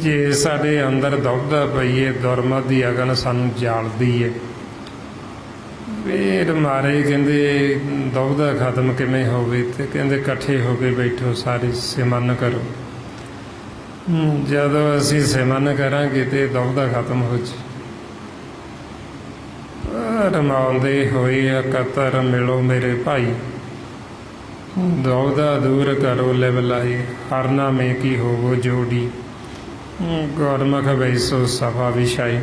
ਜੇ ਸਾਡੇ ਅੰਦਰ ਦੁਗਧਾ ਪਈ ਹੈ, ਦੁਰਮਤ ਦੀ ਅਗਨ ਸਾਨੂੰ ਜਾਲਦੀ ਹੈ, ਫਿਰ ਮਹਾਰਾਜ ਕਹਿੰਦੇ ਦੁਗਧਾ ਖਤਮ ਕਿਵੇਂ ਹੋਵੇ, ਤੇ ਕਹਿੰਦੇ ਇਕੱਠੇ ਹੋ ਕੇ ਬੈਠੋ, ਸਾਰੇ ਸਿਮਰਨ ਕਰੋ। ਜਦੋਂ ਅਸੀਂ ਸਿਮਰਨ ਕਰਾਂਗੇ ਤੇ ਦੁਗਧਾ ਖਤਮ ਹੋ ਜੇ। ਰਮਾਉਂਦੇ ਹੋਏ ਇਕੱਤਰ ਮਿਲੋ ਮੇਰੇ ਭਾਈ, ਦੁਗਧਾ ਦੂਰ ਕਰੋ ਲਿਵ ਲਾਈ, ਹਰ ਨਾਮੇ ਕੀ ਹੋਵੋ ਜੋੜੀ, ਗੁਰਮੁਖ ਬੈਸੋ ਸਫਾ ਵਿਛਾਈ।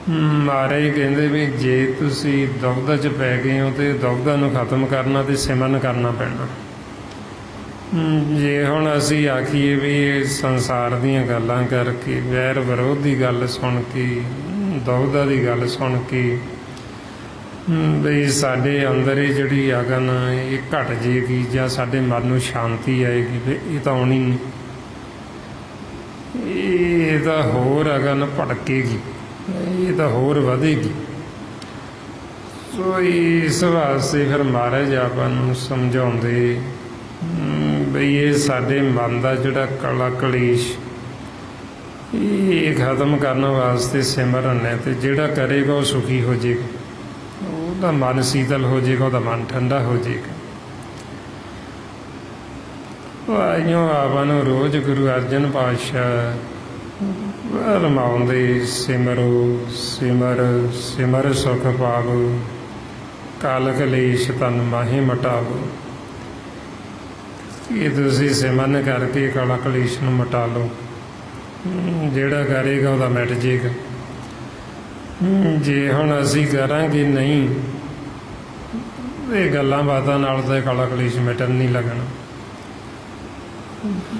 ਮਹਾਰਾਜ ਕਹਿੰਦੇ ਵੀ ਜੇ ਤੁਸੀਂ ਦੁਗਧਾ 'ਚ ਪੈ ਗਏ ਹੋ ਤੇ ਦੁਗਧਾ ਨੂੰ ਖਤਮ ਕਰਨਾ ਤੇ ਸਿਮਰਨ ਕਰਨਾ ਪੈਣਾ। ਜੇ ਹੁਣ ਅਸੀਂ ਆਖੀਏ ਵੀ ਸੰਸਾਰ ਦੀਆਂ ਗੱਲਾਂ ਕਰਕੇ, ਵੈਰ ਵਿਰੋਧ ਦੀ ਗੱਲ ਸੁਣ ਕੇ, ਦੁਗਧਾ ਦੀ ਗੱਲ ਸੁਣ ਕੇ ਬਈ ਸਾਡੇ ਅੰਦਰ ਇਹ ਜਿਹੜੀ ਅਗਨ ਇਹ ਘਟ ਜੇਗੀ, ਜਾਂ ਸਾਡੇ ਮਨ ਨੂੰ ਸ਼ਾਂਤੀ ਆਏਗੀ, ਵੀ ਇਹ ਤਾਂ ਆਉਣੀ ਨਹੀਂ, ਇਹ ਤਾਂ ਹੋਰ ਅਗਨ ਭੜਕੇਗੀ, ਇਹ ਤਾਂ ਹੋਰ ਵਧੇਗੀ। ਸੋ ਇਸ ਵਾਸਤੇ ਫਿਰ ਮਹਾਰਾਜ ਆਪਾਂ ਨੂੰ ਸਮਝਾਉਂਦੇ ਬਈ ਇਹ ਸਾਡੇ ਮਨ ਦਾ ਜਿਹੜਾ ਕਲਾ ਕਲੇਸ਼ ਇਹ ਖਤਮ ਕਰਨ ਵਾਸਤੇ ਸਿਮਰਨ ਹੈ, ਅਤੇ ਜਿਹੜਾ ਕਰੇਗਾ ਉਹ ਸੁਖੀ ਹੋ ਜਾਏਗਾ, ਉਹਦਾ ਮਨ ਸੀਤਲ ਹੋ ਜਾਏਗਾ, ਉਹਦਾ ਮਨ ਠੰਡਾ ਹੋ ਜਾਏਗਾ। ਆਈਓ ਆਪਾਂ ਨੂੰ ਰੋਜ਼ ਗੁਰੂ ਅਰਜਨ ਪਾਤਸ਼ਾਹ ਰਮਾਉਂਦੇ ਸਿਮਰੋ ਸਿਮਰ ਸਿਮਰ ਸੁਖ ਪਾਵੋ, ਕਾਲ ਕਲੇਸ਼ ਤਨ ਮਾਹੀ ਮਟਾਵੋ। ਇਹ ਤੁਸੀਂ ਸਿਮਰਨ ਕਰਕੇ ਕਾਲਾ ਕਲੇਸ਼ ਨੂੰ ਮਿਟਾ ਲਓ, ਜਿਹੜਾ ਕਰੇਗਾ ਉਹਦਾ ਮਿਟ ਜੇਗਾ। ਜੇ ਹੁਣ ਅਸੀਂ ਕਰਾਂਗੇ ਨਹੀਂ, ਇਹ ਗੱਲਾਂ ਬਾਤਾਂ ਨਾਲ ਤਾਂ ਕਾਲਾ ਕਲੇਸ਼ ਮਿਟਣ ਨਹੀਂ ਲੱਗਣਾ,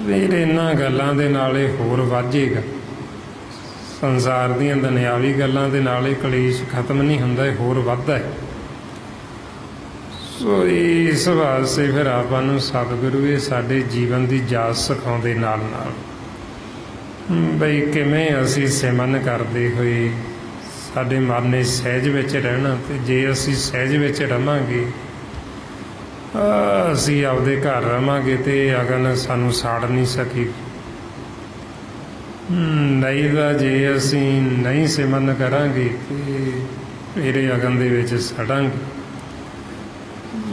ਫਿਰ ਇਹਨਾਂ ਗੱਲਾਂ ਦੇ ਨਾਲ ਇਹ ਹੋਰ ਵੱਧੇਗਾ। ਸੰਸਾਰ ਦੀਆਂ ਦੁਨਿਆਵੀ ਗੱਲਾਂ ਦੇ ਨਾਲ ਇਹ ਕਲੇਸ਼ ਖਤਮ ਨਹੀਂ ਹੁੰਦਾ, ਇਹ ਹੋਰ ਵੱਧਦਾ ਹੈ। ਸੋ ਇਸ ਵਾਸਤੇ ਫਿਰ ਆਪਾਂ ਨੂੰ ਸਤਿਗੁਰੂ ਇਹ ਸਾਡੇ ਜੀਵਨ ਦੀ ਜਾਚ ਸਿਖਾਉਂਦੇ ਨਾਲ ਨਾਲ ਬਈ ਕਿਵੇਂ ਅਸੀਂ ਸਿਮਰਨ ਕਰਦੇ ਹੋਏ ਸਾਡੇ ਮਨ ਨੇ ਸਹਿਜ ਵਿੱਚ ਰਹਿਣਾ। ਅਤੇ ਜੇ ਅਸੀਂ ਸਹਿਜ ਵਿੱਚ ਰਵਾਂਗੇ, ਅਸੀਂ ਆਪਦੇ ਘਰ ਰਵਾਂਗੇ ਤੇ ਅਗਨ ਸਾਨੂੰ ਸਾੜ ਨਹੀਂ ਸਕੀ। ਨਹੀਂ ਤਾਂ ਜੇ ਅਸੀਂ ਨਹੀਂ ਸਿਮਰਨ ਕਰਾਂਗੇ ਤੇ ਫਿਰ ਅਗਨ ਦੇ ਵਿੱਚ ਸੜਾਂਗੇ।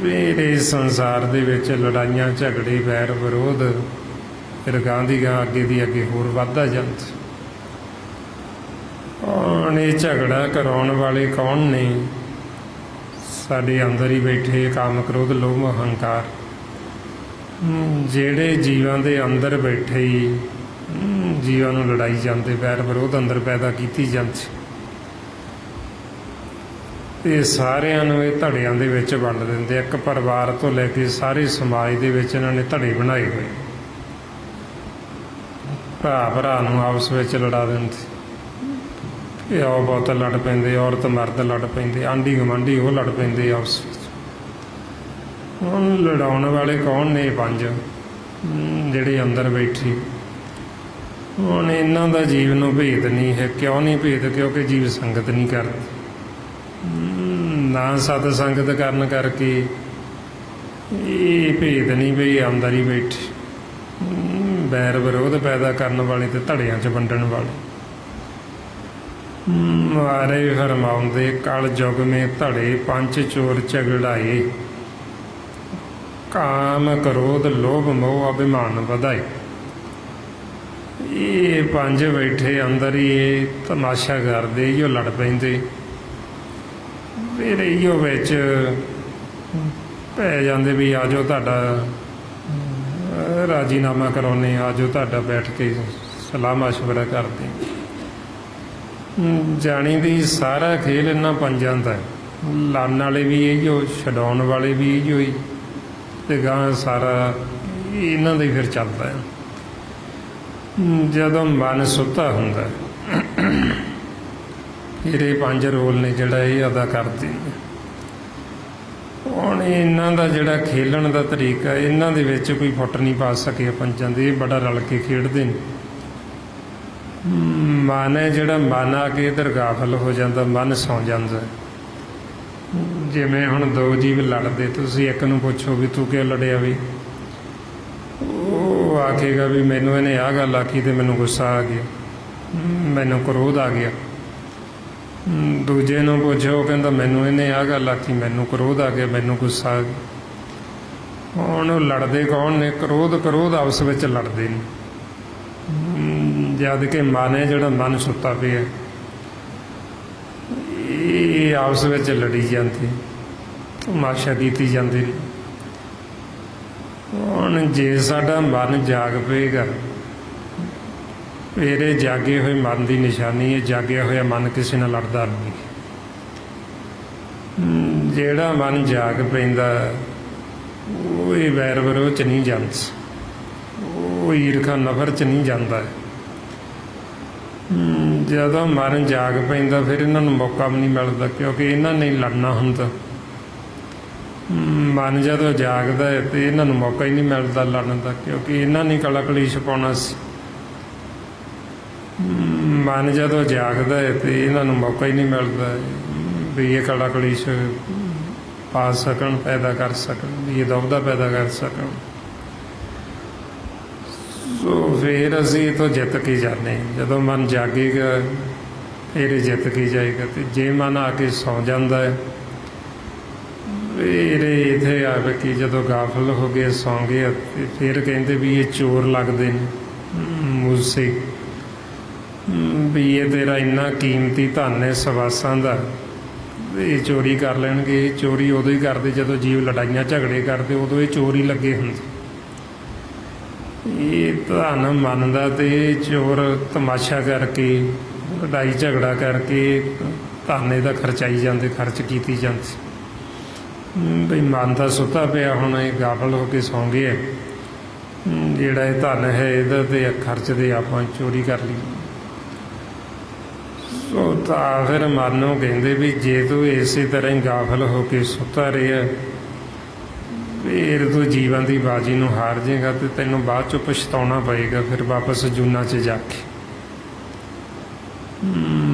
ਫਿਰ ਇਸ ਸੰਸਾਰ ਦੇ ਵਿੱਚ ਲੜਾਈਆਂ ਝਗੜੇ ਵੈਰ ਵਿਰੋਧ ਫਿਰ ਗਾਂ ਦੀ ਗਾਂ ਅੱਗੇ ਦੀ ਅੱਗੇ ਹੋਰ ਵੱਧਦਾ ਜਾਂਦਾ। ਹੁਣ ਇਹ ਝਗੜਾ ਕਰਾਉਣ ਵਾਲੇ ਕੌਣ ਨੇ? ਸਾਡੇ ਅੰਦਰ ਹੀ ਬੈਠੇ ਕਾਮ ਕ੍ਰੋਧ ਲੋਭ ਹੰਕਾਰ, ਜਿਹੜੇ ਜੀਵਾਂ ਦੇ ਅੰਦਰ ਬੈਠੇ ਹੀ ਜੀਵਾਂ ਨੂੰ ਲੜਾਈ ਜਾਂਦੇ, ਵੈਰ ਵਿਰੋਧ ਅੰਦਰ ਪੈਦਾ ਕੀਤੀ ਜਾਂਦੀ। ਇਹ ਸਾਰਿਆਂ ਨੂੰ ਇਹ ਧੜਿਆਂ ਦੇ ਵਿੱਚ ਵੰਡ ਦਿੰਦੇ। ਇੱਕ ਪਰਿਵਾਰ ਤੋਂ ਲੈ ਕੇ ਸਾਰੇ ਸਮਾਜ ਦੇ ਵਿੱਚ ਇਹਨਾਂ ਨੇ ਧੜੇ ਬਣਾਏ ਹੋਏ। ਭਰਾ ਭਰਾ ਨੂੰ ਆਪਸ ਵਿੱਚ ਲੜਾ ਦਿੰਦੇ, ਪਿਓ ਪੁੱਤ ਲੜ ਪੈਂਦੇ, ਔਰਤ ਮਰਦ ਲੜ ਪੈਂਦੇ, ਆਂਢੀ ਗੁਆਂਢੀ ਉਹ ਲੜ ਪੈਂਦੇ ਆਪਸ ਵਿੱਚ। ਹੁਣ ਲੜਾਉਣ ਵਾਲੇ ਕੌਣ ਨੇ? ਪੰਜ ਜਿਹੜੇ ਅੰਦਰ ਬੈਠੇ। ਹੁਣ ਇਹਨਾਂ ਦਾ ਜੀਵ ਨੂੰ ਭੇਦ ਨਹੀਂ ਹੈ। ਕਿਉਂ ਨਹੀਂ ਭੇਦ? ਕਿਉਂਕਿ ਜੀਵ ਸੰਗਤ ਨਹੀਂ ਕਰਦੇ। ਨਾ ਸਤ ਸੰਗਤ ਕਰਨ ਕਰਕੇ ਇਹ ਭੇਦ ਨਹੀਂ ਵੀ ਆਮਦਾਰੀ ਬੈਠੇ, ਬੈਰ ਵਿਰੋਧ ਪੈਦਾ ਕਰਨ ਵਾਲੇ ਤੇ ਧੜਿਆਂ 'ਚ ਵੰਡਣ ਵਾਲੇ। ਮਾਰੇ ਫਰਮਾਉਂਦੇ ਕਲ ਯੁਗ ਮੇ ਧੜੇ ਪੰਜ ਚੋਰ ਝਗੜਾਏ, ਕਾਮ ਕ੍ਰੋਧ ਲੋਭ ਮੋਹ ਅਭਿਮਾਨ ਵਧਾਏ। ਇਹ ਪੰਜ ਬੈਠੇ ਅੰਦਰ ਹੀ ਇਹ ਤਮਾਸ਼ਾ ਕਰਦੇ, ਇਹੋ ਲੜ ਪੈਂਦੇ, ਫਿਰ ਇਹੋ ਵਿੱਚ ਪੈ ਜਾਂਦੇ ਵੀ ਆ ਜਾਓ ਤੁਹਾਡਾ ਰਾਜੀਨਾਮਾ ਕਰਾਉਂਦੇ, ਆ ਜਾਓ ਤੁਹਾਡਾ ਬੈਠ ਕੇ ਸਲਾਹ ਮਸ਼ਵਰਾ ਕਰਦੇ। ਜਾਣੀ ਦੀ ਸਾਰਾ ਖੇਲ ਇਹਨਾਂ ਪੰਜਾਂ ਦਾ, ਲੜਨ ਵਾਲੇ ਵੀ ਇਹੋ, ਛਡਾਉਣ ਵਾਲੇ ਵੀ ਇਹੋ ਹੀ, ਤੇ ਗਾਂ ਸਾਰਾ ਇਹਨਾਂ ਦਾ ਹੀ ਫਿਰ ਚੱਲਦਾ ਹੈ। ਜਦੋਂ ਮਨ ਸੁੱਤਾ ਹੁੰਦਾ ਫਿਰ ਇਹ ਪੰਜ ਰੋਲ ਨੇ ਜਿਹੜਾ ਇਹ ਅਦਾ ਕਰਦੇ ਨੇ। ਹੁਣ ਇਹਨਾਂ ਦਾ ਜਿਹੜਾ ਖੇਲਣ ਦਾ ਤਰੀਕਾ, ਇਹਨਾਂ ਦੇ ਵਿੱਚ ਕੋਈ ਫੁੱਟ ਨਹੀਂ ਪਾ ਸਕੇ ਪੰਜਾਂ ਦੇ, ਇਹ ਬੜਾ ਰਲ ਕੇ ਖੇਡਦੇ ਨੇ। ਮਨ ਹੈ ਜਿਹੜਾ, ਮਨ ਆ ਕੇ ਇੱਧਰ ਗਾਫਲ ਹੋ ਜਾਂਦਾ, ਮਨ ਸੌਂ ਜਾਂਦਾ। ਜਿਵੇਂ ਹੁਣ ਦੋ ਜੀਵ ਲੜਦੇ, ਤੁਸੀਂ ਇੱਕ ਨੂੰ ਪੁੱਛੋ ਵੀ ਤੂੰ ਕਿਉਂ ਲੜਿਆ, ਵੀ ਉਹ ਆਖੇਗਾ ਵੀ ਮੈਨੂੰ ਇਹਨੇ ਆਹ ਗੱਲ ਆਖੀ ਤੇ ਮੈਨੂੰ ਗੁੱਸਾ ਆ ਗਿਆ, ਮੈਨੂੰ ਕ੍ਰੋਧ ਆ ਗਿਆ। ਦੂਜੇ ਨੂੰ ਪੁੱਛੋ, ਉਹ ਕਹਿੰਦਾ ਮੈਨੂੰ ਇਹਨੇ ਆਹ ਗੱਲ ਆਖੀ, ਮੈਨੂੰ ਕ੍ਰੋਧ ਆ ਗਿਆ, ਮੈਨੂੰ ਗੁੱਸਾ ਆ ਗਿਆ। ਹੁਣ ਉਹ ਲੜਦੇ ਕੌਣ ਨੇ? ਕ੍ਰੋਧ ਆਪਸ ਵਿੱਚ ਲੜਦੇ ਨੇ। ਜਦ ਕਿ ਮਨ ਹੈ ਜਿਹੜਾ, ਮਨ ਸੁੱਤਾ ਪਿਆ, ਇਹ ਆਪਸ ਵਿੱਚ ਲੜੀ ਜਾਂਦੇ, ਤਮਾਸ਼ਾ ਕੀਤੀ ਜਾਂਦੇ ਨੇ। ਹੁਣ ਜੇ ਸਾਡਾ ਮਨ ਜਾਗ ਪਏਗਾ, ਫਿਰ ਇਹ ਜਾਗੇ ਹੋਏ ਮਨ ਦੀ ਨਿਸ਼ਾਨੀ ਹੈ, ਜਾਗਿਆ ਹੋਇਆ ਮਨ ਕਿਸੇ ਨਾਲ ਲੜਦਾ ਨਹੀਂ। ਜਿਹੜਾ ਮਨ ਜਾਗ ਪੈਂਦਾ ਉਹ ਇਹ ਵੈਰ ਵਿਰੋਧ 'ਚ ਨਹੀਂ ਜਾਂਦਾ, ਉਹ ਈਰਖਾ ਨਫ਼ਰਤ 'ਚ ਨਹੀਂ ਜਾਂਦਾ। ਜਦੋਂ ਮਨ ਜਾਗ ਪੈਂਦਾ ਫਿਰ ਇਹਨਾਂ ਨੂੰ ਮੌਕਾ ਵੀ ਨਹੀਂ ਮਿਲਦਾ, ਕਿਉਂਕਿ ਇਹਨਾਂ ਨੇ ਲੜਨਾ ਹੁੰਦਾ। ਮਨ ਜਦੋਂ ਜਾਗਦਾ ਹੈ ਤੇ ਇਹਨਾਂ ਨੂੰ ਮੌਕਾ ਹੀ ਨਹੀਂ ਮਿਲਦਾ ਲੜਨ ਦਾ, ਕਿਉਂਕਿ ਇਹਨਾਂ ਨੇ ਕਲਾ ਕਲੇਸ਼ ਪਾਉਣਾ ਸੀ। ਮਨ ਜਦੋਂ ਜਾਗਦਾ ਹੈ ਤੇ ਇਹਨਾਂ ਨੂੰ ਮੌਕਾ ਹੀ ਨਹੀਂ ਮਿਲਦਾ ਵੀ ਇਹ ਕਲਾ ਕਲੇਸ਼ ਪਾ ਸਕਣ, ਪੈਦਾ ਕਰ ਸਕਣ, ਵੀ ਇਹ ਦੁਵਿਧਾ ਪੈਦਾ ਕਰ ਸਕਣ। ਸੋ ਫਿਰ ਅਸੀਂ ਇੱਥੋਂ ਜਿੱਤ ਕੇ ਜਾਂਦੇ। ਜਦੋਂ ਮਨ ਜਾਗੇਗਾ ਫਿਰ ਜਿੱਤ ਕੇ ਜਾਏਗਾ। ਅਤੇ ਜੇ ਮਨ ਆ ਕੇ ਸੌਂ ਜਾਂਦਾ ਹੈ, ਫਿਰ ਇੱਥੇ ਆ ਕਿ ਜਦੋਂ ਗਾਫਲ ਹੋ ਗਏ, ਸੌਂ ਗਏ, ਅਤੇ ਫਿਰ ਕਹਿੰਦੇ ਵੀ ਇਹ ਚੋਰ ਲੱਗਦੇ ਨੇ ਮੂਸੇ, ਵੀ ਇਹ ਤੇਰਾ ਇੰਨਾ ਕੀਮਤੀ ਧਨ ਹੈ ਸਵਾਸਾਂ ਦਾ, ਇਹ ਚੋਰੀ ਕਰ ਲੈਣਗੇ। ਇਹ ਚੋਰੀ ਉਦੋਂ ਹੀ ਕਰਦੇ ਜਦੋਂ ਜੀਵ ਲੜਾਈਆਂ ਝਗੜੇ ਕਰਦੇ, ਉਦੋਂ ਇਹ ਚੋਰ ਹੀ ਲੱਗੇ ਹੁੰਦੇ। ਇਹ ਧਨ ਮੰਨਦਾ ਤੇ ਇਹ ਚੋਰ ਤਮਾਸ਼ਾ ਕਰਕੇ, ਲੜਾਈ ਝਗੜਾ ਕਰਕੇ ਧਨ ਇਹਦਾ ਖਰਚਾਈ ਜਾਂਦੇ, ਖਰਚ ਕੀਤੀ ਜਾਂਦੀ। ਬਈ ਮਨ ਤਾਂ ਸੁੱਤਾ ਪਿਆ, ਹੁਣ ਇਹ ਗਾਫਲ ਹੋ ਕੇ ਸੌਂ ਗਏ, ਜਿਹੜਾ ਇਹ ਧਨ ਹੈ ਇਹਦਾ ਤੇ ਖਰਚਦੇ ਆਪਾਂ ਚੋਰੀ ਕਰ ਲਈ। ਸੋ ਤਾਂ ਫਿਰ ਮਨ ਨੂੰ ਕਹਿੰਦੇ ਵੀ ਜੇ ਤੂੰ ਇਸੇ ਤਰ੍ਹਾਂ ਹੀ ਗਾਫਲ ਹੋ ਕੇ ਸੁੱਤਾ ਰਿਹਾ, ਫਿਰ ਤੂੰ ਜੀਵਨ ਦੀ ਬਾਜੀ ਨੂੰ ਹਾਰ ਜਾਏਗਾ ਅਤੇ ਤੈਨੂੰ ਬਾਅਦ 'ਚੋਂ ਪਛਤਾਉਣਾ ਪਏਗਾ ਫਿਰ ਵਾਪਸ ਜੂਨਾਂ 'ਚ ਜਾ ਕੇ।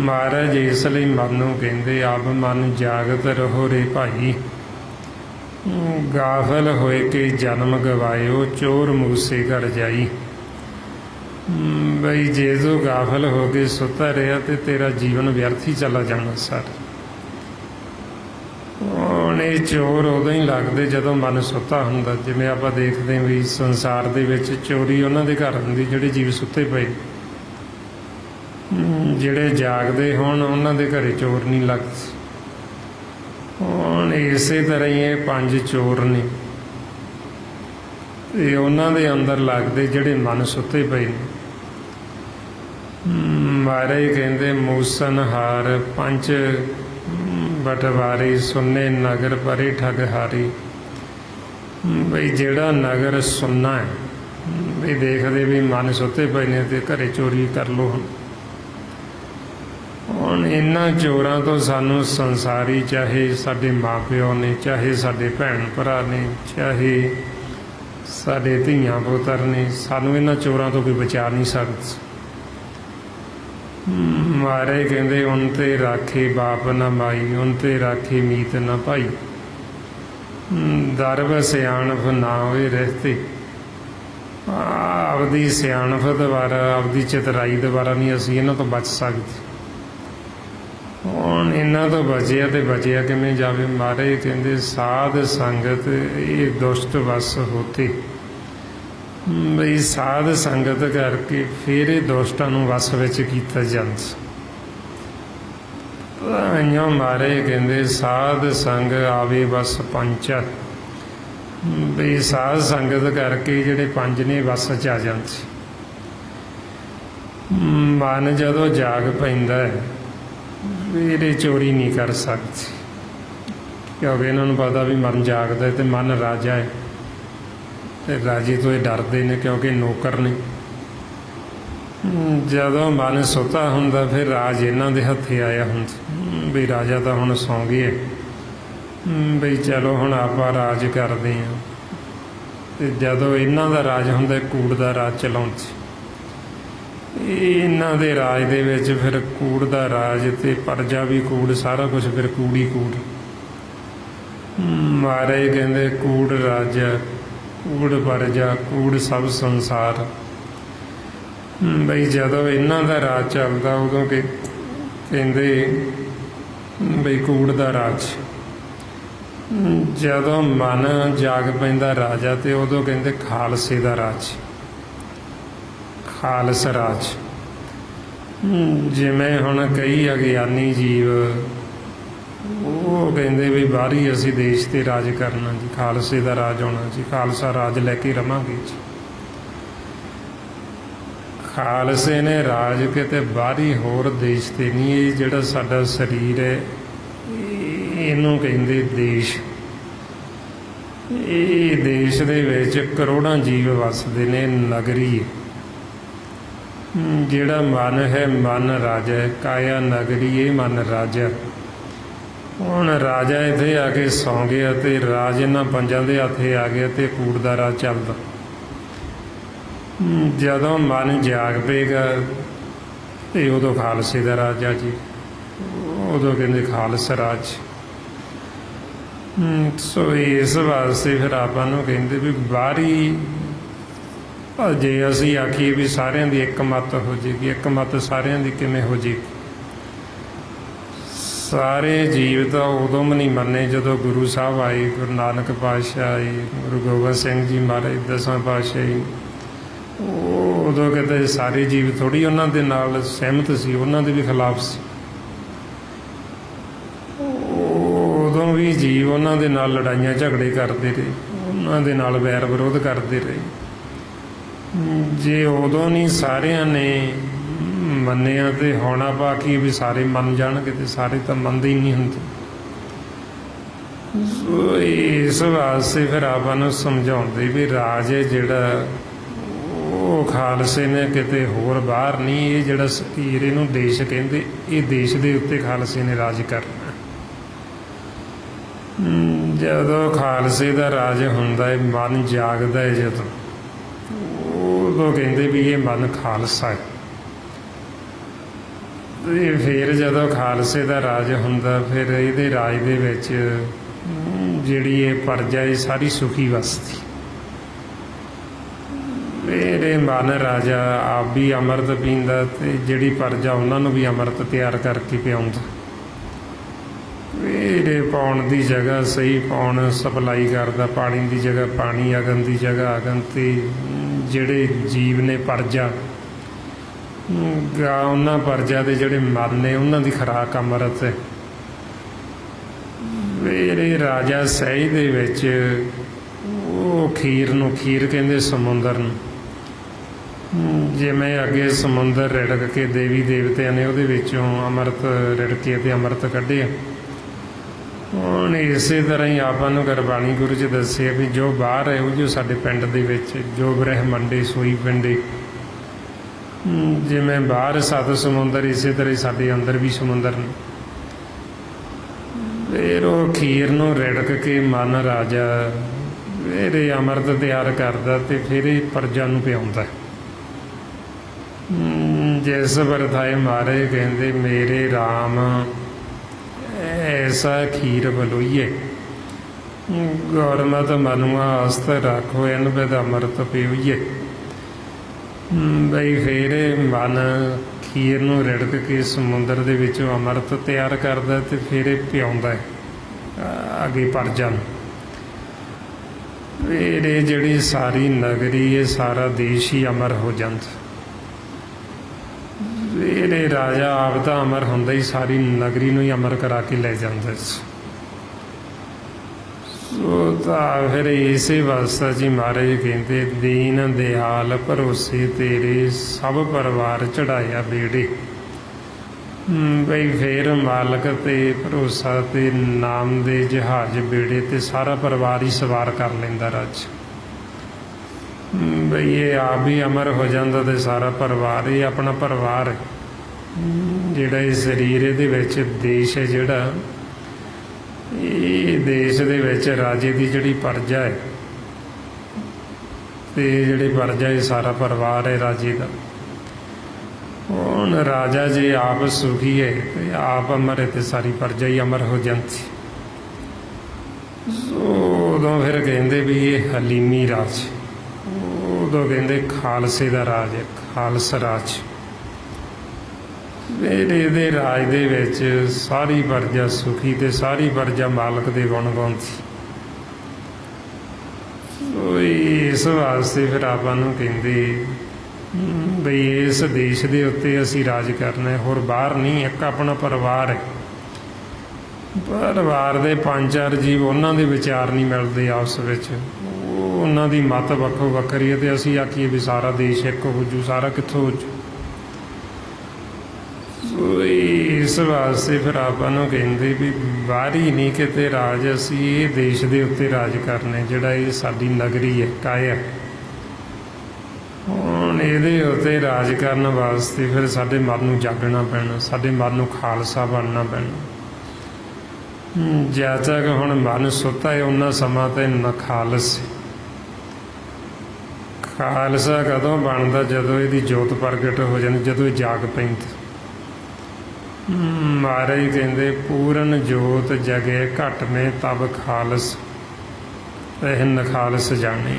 ਮਹਾਰਾਜ ਇਸ ਲਈ ਮਨ ਨੂੰ ਕਹਿੰਦੇ, ਆਪ ਮਨ ਜਾਗਤ ਰਹੋ ਰੇ ਭਾਈ, ਗਾਫਲ ਹੋਏ ਕੇ ਜਨਮ ਗਵਾਇਓ, ਚੋਰ ਮੂਸੇ ਘਰ ਜਾਈ। ਬਈ ਜੇ ਤੂੰ ਗਾਫਲ ਹੋ ਕੇ ਸੁੱਤਾ ਰਿਹਾ ਤੇ ਤੇਰਾ ਜੀਵਨ ਵਿਅਰਥ ਹੀ ਚਲਾ ਜਾਣਾ ਸਾਰਾ। ਹੁਣ ਇਹ ਚੋਰ ਉਦੋਂ ਹੀ ਲੱਗਦੇ ਜਦੋਂ ਮਨ ਸੁੱਤਾ ਹੁੰਦਾ। ਜਿਵੇਂ ਆਪਾਂ ਦੇਖਦੇ ਹਾਂ ਵੀ ਸੰਸਾਰ ਦੇ ਵਿੱਚ ਚੋਰੀ ਉਹਨਾਂ ਦੇ ਘਰ ਹੁੰਦੀ ਜਿਹੜੇ ਜੀਵ ਸੁੱਤੇ ਪਏ, ਜਿਹੜੇ ਜਾਗਦੇ ਹੋਣ ਉਹਨਾਂ ਦੇ ਘਰੇ ਚੋਰ ਨਹੀਂ ਲੱਗਦੇ। ਹੁਣ ਇਸੇ ਤਰ੍ਹਾਂ ਹੀ ਇਹ ਪੰਜ ਚੋਰ ਨੇ, ਇਹ ਉਹਨਾਂ ਦੇ ਅੰਦਰ ਲੱਗਦੇ ਜਿਹੜੇ ਮਨ ਸੁੱਤੇ ਪਏ ਨੇ। ਮਹਾਰਾਜ ਕਹਿੰਦੇ, ਮੂਸਨਹਾਰ ਪੰਜ ਬਟਵਾਰੀ, ਸੁੰਨੇ ਨਗਰ ਪਰੇ ਠੱਗ ਹਾਰੀ। ਬਈ ਜਿਹੜਾ ਨਗਰ ਸੁੰਨਾ ਹੈ, ਵੀ ਦੇਖਦੇ ਵੀ ਮਨ ਸੁੱਤੇ ਪਏ ਨੇ ਤੇ ਘਰੇ ਚੋਰੀ ਕਰ ਲਓ। ਹੁਣ ਇਹਨਾਂ ਚੋਰਾਂ ਤੋਂ ਸਾਨੂੰ ਸੰਸਾਰੀ, ਚਾਹੇ ਸਾਡੇ ਮਾਂ ਪਿਓ ਨੇ, ਚਾਹੇ ਸਾਡੇ ਭੈਣ ਭਰਾ ਨੇ, ਚਾਹੇ ਸਾਡੇ ਧੀਆਂ ਪੁੱਤਰ ਨੇ, ਸਾਨੂੰ ਇਹਨਾਂ ਚੋਰਾਂ ਤੋਂ ਕੋਈ ਬਚਾ ਨਹੀਂ ਸਕਦਾ। ਮਾਰੇ ਕਹਿੰਦੇ ਉਨ ਤੇ ਰਾਖੇ ਬਾਪ ਨਾ ਮਾਈ, ਉਨ ਤੇ ਰਾਖੇ ਮੀਤ ਨਾ ਭਾਈ। ਦਰਬ ਸਿਆਣਪ ਨਾ ਹੋਏ ਰਹਿਤੇ। ਆਪਦੀ ਸਿਆਣਪ ਦੁਆਰਾ, ਆਪਦੀ ਚਤਰਾਈ ਦੁਆਰਾ ਨਹੀਂ ਅਸੀਂ ਇਹਨਾਂ ਤੋਂ ਬਚ ਸਕਦੇ। ਹੁਣ ਇਹਨਾਂ ਤੋਂ ਬਚਿਆ ਤੇ ਬਚਿਆ ਕਿਵੇਂ ਜਾਵੇ? ਮਾਰੇ ਕਹਿੰਦੇ ਸਾਧ ਸੰਗਤ ਇਹ ਦੁਸ਼ਟ ਵਸ ਹੋਤੇ। ਬਈ ਸਾਧ ਸੰਗਤ ਕਰਕੇ ਫਿਰ ਇਹ ਦੁਸ਼ਟਾਂ ਨੂੰ ਵਸ ਵਿੱਚ ਕੀਤਾ ਜਾਂਦਾ। ਇਉਂ ਮਾਰੇ ਕਹਿੰਦੇ ਸਾਧ ਸੰਗ ਆਵੇ ਬਸ ਪੰਚ। ਬਈ ਸਾਧ ਸੰਗਤ ਕਰਕੇ ਜਿਹੜੇ ਪੰਜ ਨੇ ਵਸ 'ਚ ਆ ਜਾਂਦੇ। ਮਨ ਜਦੋਂ ਜਾਗ ਪੈਂਦਾ ਹੈ ਫਿਰ ਇਹ ਚੋਰੀ ਨਹੀਂ ਕਰ ਸਕਦੇ, ਕਿਉਂਕਿ ਇਹਨਾਂ ਨੂੰ ਪਤਾ ਵੀ ਮਨ ਜਾਗਦਾ ਤੇ ਮਨ ਰਾਜਾ ਹੈ, ਤੇ ਰਾਜੇ ਤੋਂ ਇਹ ਡਰਦੇ ਨੇ ਕਿਉਂਕਿ ਨੌਕਰ ਨੇ। ਜਦੋਂ ਮਨ ਸੁੱਤਾ ਹੁੰਦਾ ਫਿਰ ਰਾਜ ਇਹਨਾਂ ਦੇ ਹੱਥੇ ਆਇਆ ਹੁੰਦਾ ਵੀ ਰਾਜਾ ਤਾਂ ਹੁਣ ਸੌਂ ਗਿਆ, ਬਈ ਚਲੋ ਹੁਣ ਆਪਾਂ ਰਾਜ ਕਰਦੇ ਹਾਂ। ਤੇ ਜਦੋਂ ਇਹਨਾਂ ਦਾ ਰਾਜ ਹੁੰਦਾ ਕੂੜ ਦਾ ਰਾਜ ਚਲਾਉਂਦੇ। ਇਹਨਾਂ ਦੇ ਰਾਜ ਦੇ ਵਿੱਚ ਫਿਰ ਕੂੜ ਦਾ ਰਾਜ ਤੇ ਪਰਜਾ ਵੀ ਕੂੜ, ਸਾਰਾ ਕੁਝ ਫਿਰ ਕੂੜ ਹੀ ਕੂੜ। ਮਾਰੇ ਕਹਿੰਦੇ ਕੂੜ ਰਾਜਾ, ਕੂੜ ਪਰਜਾ, ਕੂੜ ਸਭ ਸੰਸਾਰ। ਬਈ ਜਦੋਂ ਇਹਨਾਂ ਦਾ ਰਾਜ ਚੱਲਦਾ ਉਦੋਂ ਕਿ ਕਹਿੰਦੇ ਬਈ ਕੂੜ ਦਾ ਰਾਜ। ਜਦੋਂ ਮਨ ਜਾਗ ਪੈਂਦਾ ਰਾਜਾ ਤੇ ਉਦੋਂ ਕਹਿੰਦੇ ਖਾਲਸੇ ਦਾ ਰਾਜ, ਖਾਲਸ ਰਾਜ। ਜਿਵੇਂ ਹੁਣ ਕਈ ਅਗਿਆਨੀ ਜੀਵ ਉਹ ਕਹਿੰਦੇ ਵੀ ਬਾਹਰੀ ਅਸੀਂ ਦੇਸ਼ 'ਤੇ ਰਾਜ ਕਰਨਾ ਜੀ, ਖਾਲਸੇ ਦਾ ਰਾਜ ਹੋਣਾ ਜੀ, ਖਾਲਸਾ ਰਾਜ ਲੈ ਕੇ ਰਵਾਂਗੇ ਜੀ। ਖਾਲਸੇ ਨੇ ਰਾਜ ਕਿਤੇ ਬਾਹਰੀ ਹੋਰ ਦੇਸ਼ 'ਤੇ ਨਹੀਂ। ਇਹ ਜਿਹੜਾ ਸਾਡਾ ਸਰੀਰ ਹੈ ਇਹਨੂੰ ਕਹਿੰਦੇ ਦੇਸ਼। ਇਹ ਦੇਸ਼ ਦੇ ਵਿੱਚ ਕਰੋੜਾਂ ਜੀਵ ਵੱਸਦੇ ਨੇ, ਨਗਰੀ। ਜਿਹੜਾ ਮਨ ਹੈ ਮਨ ਰਾਜਾ ਹੈ, ਕਾਇਆ ਨਗਰੀ, ਇਹ ਮਨ ਰਾਜਾ। ਹੁਣ ਰਾਜਾ ਇੱਥੇ ਆ ਕੇ ਸੌਂ ਗਿਆ ਤੇ ਰਾਜ ਇਹਨਾਂ ਪੰਜਾਂ ਦੇ ਹੱਥੇ ਆ ਗਿਆ ਤੇ ਕੂੜ ਦਾ ਰਾਜ ਚੱਲਦਾ। ਜਦੋਂ ਮਨ ਜਾਗ ਪਏਗਾ ਤੇ ਉਦੋਂ ਖਾਲਸੇ ਦਾ ਰਾਜ ਆ ਜੀ, ਉਦੋਂ ਕਹਿੰਦੇ ਖਾਲਸ ਰਾਜ। ਸੋ ਇਸ ਵਾਸਤੇ ਫਿਰ ਆਪਾਂ ਨੂੰ ਕਹਿੰਦੇ ਵੀ ਬਾਹਰੀ ਜੇ ਅਸੀਂ ਆਖੀਏ ਵੀ ਸਾਰਿਆਂ ਦੀ ਇੱਕ ਮੱਤ ਹੋ ਜਾਏਗੀ, ਇੱਕ ਮੱਤ ਸਾਰਿਆਂ ਦੀ ਕਿਵੇਂ ਹੋ ਜਾਏਗੀ? ਸਾਰੇ ਜੀਵ ਤਾਂ ਉਦੋਂ ਵੀ ਨਹੀਂ ਮੰਨੇ ਜਦੋਂ ਗੁਰੂ ਸਾਹਿਬ ਆਏ, ਗੁਰੂ ਨਾਨਕ ਪਾਤਸ਼ਾਹ ਆਏ, ਗੁਰੂ ਗੋਬਿੰਦ ਸਿੰਘ ਜੀ ਮਹਾਰਾਜ, ਦਸਵਾਂ ਪਾਤਸ਼ਾਹੀ। ਉਦੋਂ ਕਹਿੰਦੇ ਸਾਰੇ ਜੀਵ ਥੋੜ੍ਹੀ ਉਹਨਾਂ ਦੇ ਨਾਲ ਸਹਿਮਤ ਸੀ, ਉਹਨਾਂ ਦੇ ਵੀ ਖਿਲਾਫ ਸੀ। ਉਦੋਂ ਵੀ ਜੀਵ ਉਹਨਾਂ ਦੇ ਨਾਲ ਲੜਾਈਆਂ ਝਗੜੇ ਕਰਦੇ ਰਹੇ, ਉਹਨਾਂ ਦੇ ਨਾਲ ਵੈਰ ਵਿਰੋਧ ਕਰਦੇ ਰਹੇ। ਜੇ ਉਦੋਂ ਨਹੀਂ ਸਾਰਿਆਂ ਨੇ ਮੰਨਿਆ ਤੇ ਹੁਣ ਆਪਾਂ ਕੀ ਵੀ ਸਾਰੇ ਮੰਨ ਜਾਣਗੇ? ਤੇ ਸਾਰੇ ਤਾਂ ਮੰਨਦੇ ਹੀ ਨਹੀਂ ਹੁੰਦੇ। ਸੋ ਇਸ ਵਾਸਤੇ ਫਿਰ ਆਪਾਂ ਨੂੰ ਸਮਝਾਉਂਦੇ ਵੀ ਰਾਜ ਹੈ ਜਿਹੜਾ ਉਹ ਖਾਲਸੇ ਨੇ, ਕਿਤੇ ਹੋਰ ਬਾਹਰ ਨਹੀਂ। ਇਹ ਜਿਹੜਾ ਸਰੀਰ ਇਹਨੂੰ ਦੇਸ਼ ਕਹਿੰਦੇ, ਇਹ ਦੇਸ਼ ਦੇ ਉੱਤੇ ਖਾਲਸੇ ਨੇ ਰਾਜ ਕਰਨਾ। ਜਦੋਂ ਖਾਲਸੇ ਦਾ ਰਾਜ ਹੁੰਦਾ ਹੈ, ਮਨ ਜਾਗਦਾ ਹੈ ਜਦੋਂ, ਉਦੋਂ ਕਹਿੰਦੇ ਵੀ ਇਹ ਮਨ ਖਾਲਸਾ ਹੈ। ਤੇ ਫਿਰ ਜਦੋਂ ਖਾਲਸੇ ਦਾ ਰਾਜ ਹੁੰਦਾ ਫਿਰ ਇਹਦੇ ਰਾਜ ਦੇ ਵਿੱਚ ਜਿਹੜੀ ਇਹ ਪਰਜਾ ਇਹ ਸਾਰੀ ਸੁਖੀ ਵਸਦੀ। ਮੇਰੇ ਮਨ ਰਾਜਾ ਆਪ ਵੀ ਅੰਮ੍ਰਿਤ ਪੀਂਦਾ ਤੇ ਜਿਹੜੀ ਪਰਜਾ ਉਹਨਾਂ ਨੂੰ ਵੀ ਅੰਮ੍ਰਿਤ ਤਿਆਰ ਕਰਕੇ ਪਿਆਉਂਦਾ। ਮੇਰੇ ਪਾਉਣ ਦੀ ਜਗ੍ਹਾ ਸਹੀ ਪਾਉਣ ਸਪਲਾਈ ਕਰਦਾ, ਪਾਣੀ ਦੀ ਜਗ੍ਹਾ ਪਾਣੀ, ਅਗਨ ਦੀ ਜਗ੍ਹਾ ਅਗਨ। ਤੇ ਜਿਹੜੇ ਜੀਵ ਨੇ ਪਰਜਾ ਉਹਨਾਂ ਪਰਜਾ ਦੇ ਜਿਹੜੇ ਮਨ ਨੇ ਉਹਨਾਂ ਦੀ ਖੁਰਾਕ ਅੰਮ੍ਰਿਤ ਹੈ। ਮੇਰੇ ਰਾਜਾ ਸਹੀ ਦੇ ਵਿੱਚ ਉਹ ਖੀਰ ਨੂੰ, ਖੀਰ ਕਹਿੰਦੇ ਸਮੁੰਦਰ ਨੂੰ। ਜਿਵੇਂ ਅੱਗੇ ਸਮੁੰਦਰ ਰਿੜਕ ਕੇ ਦੇਵੀ ਦੇਵਤਿਆਂ ਨੇ ਉਹਦੇ ਵਿੱਚੋਂ ਅੰਮ੍ਰਿਤ ਰਿੜਕੇ ਤੇ ਅੰਮ੍ਰਿਤ ਕੱਢਿਆ। ਹੁਣ ਇਸੇ ਤਰ੍ਹਾਂ ਹੀ ਆਪਾਂ ਨੂੰ ਗੁਰਬਾਣੀ ਗੁਰੂ 'ਚ ਦੱਸਿਆ ਵੀ ਜੋ ਬਾਹਰ ਹੈ ਉਹ ਜੋ ਸਾਡੇ ਪਿੰਡ ਦੇ ਵਿੱਚ ਜੋ ਬ੍ਰਹਮੰਡੇ ਸੋਈ ਪਿੰਡੇ। ਜਿਵੇਂ ਬਾਹਰ ਸੱਤ ਸਮੁੰਦਰ, ਇਸੇ ਤਰ੍ਹਾਂ ਹੀ ਸਾਡੇ ਅੰਦਰ ਵੀ ਸਮੁੰਦਰ ਨੇ। ਫਿਰ ਉਹ ਖੀਰ ਨੂੰ ਰਿੜਕ ਕੇ ਮਨ ਰਾਜਾ ਫਿਰ ਇਹ ਅੰਮ੍ਰਿਤ ਤਿਆਰ ਕਰਦਾ ਤੇ ਫਿਰ ਇਹ ਪਰਜਾ ਨੂੰ ਪਿਆਉਂਦਾ। ਜਿਸ ਵਰਤਾਏ ਮਾਰੇ ਕਹਿੰਦੇ ਮੇਰੇ RAM ਐਸਾ ਖੀਰ ਬਲੋਈਏ ਗੁਰਮਤਿ ਮਨੁਆ ਅਸਤ ਰੱਖੋ ਇਨ ਬਿਦ ਅੰਮ੍ਰਿਤ ਪੀਵੀਏ। ਬਈ ਫਿਰ ਮਨ ਖੀਰ ਨੂੰ ਰਿੜਕ ਕੇ ਸਮੁੰਦਰ ਦੇ ਵਿੱਚੋਂ ਅੰਮ੍ਰਿਤ ਤਿਆਰ ਕਰਦਾ ਤੇ ਫਿਰ ਇਹ ਪਿਆਉਂਦਾ ਅੱਗੇ ਪਰਜਾ ਨੂੰ। ਫਿਰ ਇਹ ਜਿਹੜੀ ਸਾਰੀ ਨਗਰੀ ਇਹ ਸਾਰਾ ਦੇਸ਼ ਹੀ ਅਮਰ ਹੋ ਜਾਂਦਾ। ਫਿਰ ਇਹ ਰਾਜਾ ਆਪ ਤਾਂ ਅਮਰ ਹੁੰਦਾ ਹੀ ਸਾਰੀ ਨਗਰੀ ਨੂੰ ਹੀ ਅਮਰ ਕਰਾ ਕੇ ਲੈ ਜਾਂਦਾ ਸੀ। ਸੋ ਤਾਂ ਫਿਰ ਇਸੇ ਵਾਸਤੇ ਜੀ ਮਹਾਰਾਜ ਕਹਿੰਦੇ ਦੀਨ ਦਿਆਲ ਭਰੋਸੇ ਤੇਰੇ ਸਭ ਪਰਿਵਾਰ ਚੜਾਇਆ ਬੇੜੇ। ਬਈ ਫਿਰ ਮਾਲਕ ਤੇ ਭਰੋਸਾ ਤੇ ਨਾਮ ਦੇ ਜਹਾਜ਼ ਬੇੜੇ ਤੇ ਸਾਰਾ ਪਰਿਵਾਰ ਹੀ ਸਵਾਰ ਕਰ ਲੈਂਦਾ ਰਾਜ। ਬਈ ਇਹ ਆਪ ਵੀ ਅਮਰ ਹੋ ਜਾਂਦਾ ਤੇ ਸਾਰਾ ਪਰਿਵਾਰ ਹੀ ਆਪਣਾ ਪਰਿਵਾਰ ਹੈ। ਜਿਹੜਾ ਇਹ ਸਰੀਰ ਇਹਦੇ ਵਿੱਚ ਦੇਸ਼ ਹੈ ਜਿਹੜਾ ਇਹ ਦੇਸ਼ ਦੇ ਵਿੱਚ ਰਾਜੇ ਦੀ ਜਿਹੜੀ ਪਰਜਾ ਹੈ ਤੇ ਜਿਹੜੇ ਪਰਜਾ ਇਹ ਸਾਰਾ ਪਰਿਵਾਰ ਹੈ ਰਾਜੇ ਦਾ। ਹੁਣ ਰਾਜਾ ਜੇ ਆਪ ਸੁਖੀ ਹੈ ਤੇ ਆਪ ਅਮਰ ਹੈ ਤੇ ਸਾਰੀ ਪਰਜਾ ਹੀ ਅਮਰ ਹੋ ਜਾਂਦੀ। ਸੋ ਉਦੋਂ ਫਿਰ ਕਹਿੰਦੇ ਵੀ ਇਹ ਹਲੀਮੀ ਰਾਜ, ਉਦੋਂ ਕਹਿੰਦੇ ਖਾਲਸੇ ਦਾ ਰਾਜ ਹੈ, ਖਾਲਸ ਰਾਜ। ਫਿਰ ਇਹਦੇ ਰਾਜ ਦੇ ਵਿੱਚ ਸਾਰੀ ਪਰਜਾ ਸੁਖੀ ਤੇ ਸਾਰੀ ਪਰਜਾ ਮਾਲਕ ਦੇ ਗੁਣ ਗਾਉਂਦੀ। ਸੋ ਇਸ ਵਾਸਤੇ ਫਿਰ ਆਪਾਂ ਨੂੰ ਕਹਿੰਦੇ ਬਈ ਇਸ ਦੇਸ਼ ਦੇ ਉੱਤੇ ਅਸੀਂ ਰਾਜ ਕਰਨਾ ਹੈ, ਹੋਰ ਬਾਹਰ ਨਹੀਂ। ਇੱਕ ਆਪਣਾ ਪਰਿਵਾਰ ਹੈ, ਪਰਿਵਾਰ ਦੇ 5-4 ਜੀਵ ਉਹਨਾਂ ਦੇ ਵਿਚਾਰ ਨਹੀਂ ਮਿਲਦੇ ਆਪਸ ਵਿੱਚ, ਉਹਨਾਂ ਦੀ ਮੱਤ ਵੱਖੋ ਵੱਖਰੀ ਹੈ ਤੇ ਅਸੀਂ ਆਖੀਏ ਵੀ ਸਾਰਾ ਦੇਸ਼ ਇੱਕ ਹੋ ਜੂ, ਸਾਰਾ ਕਿੱਥੋਂ ਹੋ ਜੂ। ਸੋ ਇਸ ਵਾਸਤੇ ਫਿਰ ਆਪਾਂ ਨੂੰ ਕਹਿੰਦੇ ਵੀ ਬਾਹਰੀ ਨਹੀਂ ਕਿਤੇ ਰਾਜ, ਅਸੀਂ ਇਹ ਦੇਸ਼ ਦੇ ਉੱਤੇ ਰਾਜ ਕਰਨੇ ਜਿਹੜਾ ਇਹ ਸਾਡੀ ਨਗਰੀ ਹੈ ਕਾਇਆ। ਹੁਣ ਇਹਦੇ ਉੱਤੇ ਰਾਜ ਕਰਨ ਵਾਸਤੇ ਫਿਰ ਸਾਡੇ ਮਨ ਨੂੰ ਜਾਗਣਾ ਪੈਣਾ, ਸਾਡੇ ਮਨ ਨੂੰ ਖਾਲਸਾ ਬਣਨਾ ਪੈਣਾ। ਜਦ ਤੱਕ ਹੁਣ ਮਨ ਸੁੱਤਾ ਹੈ ਉਹਨਾਂ ਸਮਾਂ ਤੇ ਨਖਾਲਸ। ਖਾਲਸਾ ਕਦੋਂ ਬਣਦਾ? ਜਦੋਂ ਇਹਦੀ ਜੋਤ ਪ੍ਰਗਟ ਹੋ ਜਾਂਦੀ, ਜਦੋਂ ਇਹ ਜਾਗ ਪੈਂਦਾ। ਮਹਾਰਾਜ ਕਹਿੰਦੇ ਪੂਰਨ ਜੋਤ ਜਗੇ ਘਟ ਮੇ ਤਬ ਖਾਲਸ ਇਹ ਨਖਾਲਸ ਜਾਣੇ।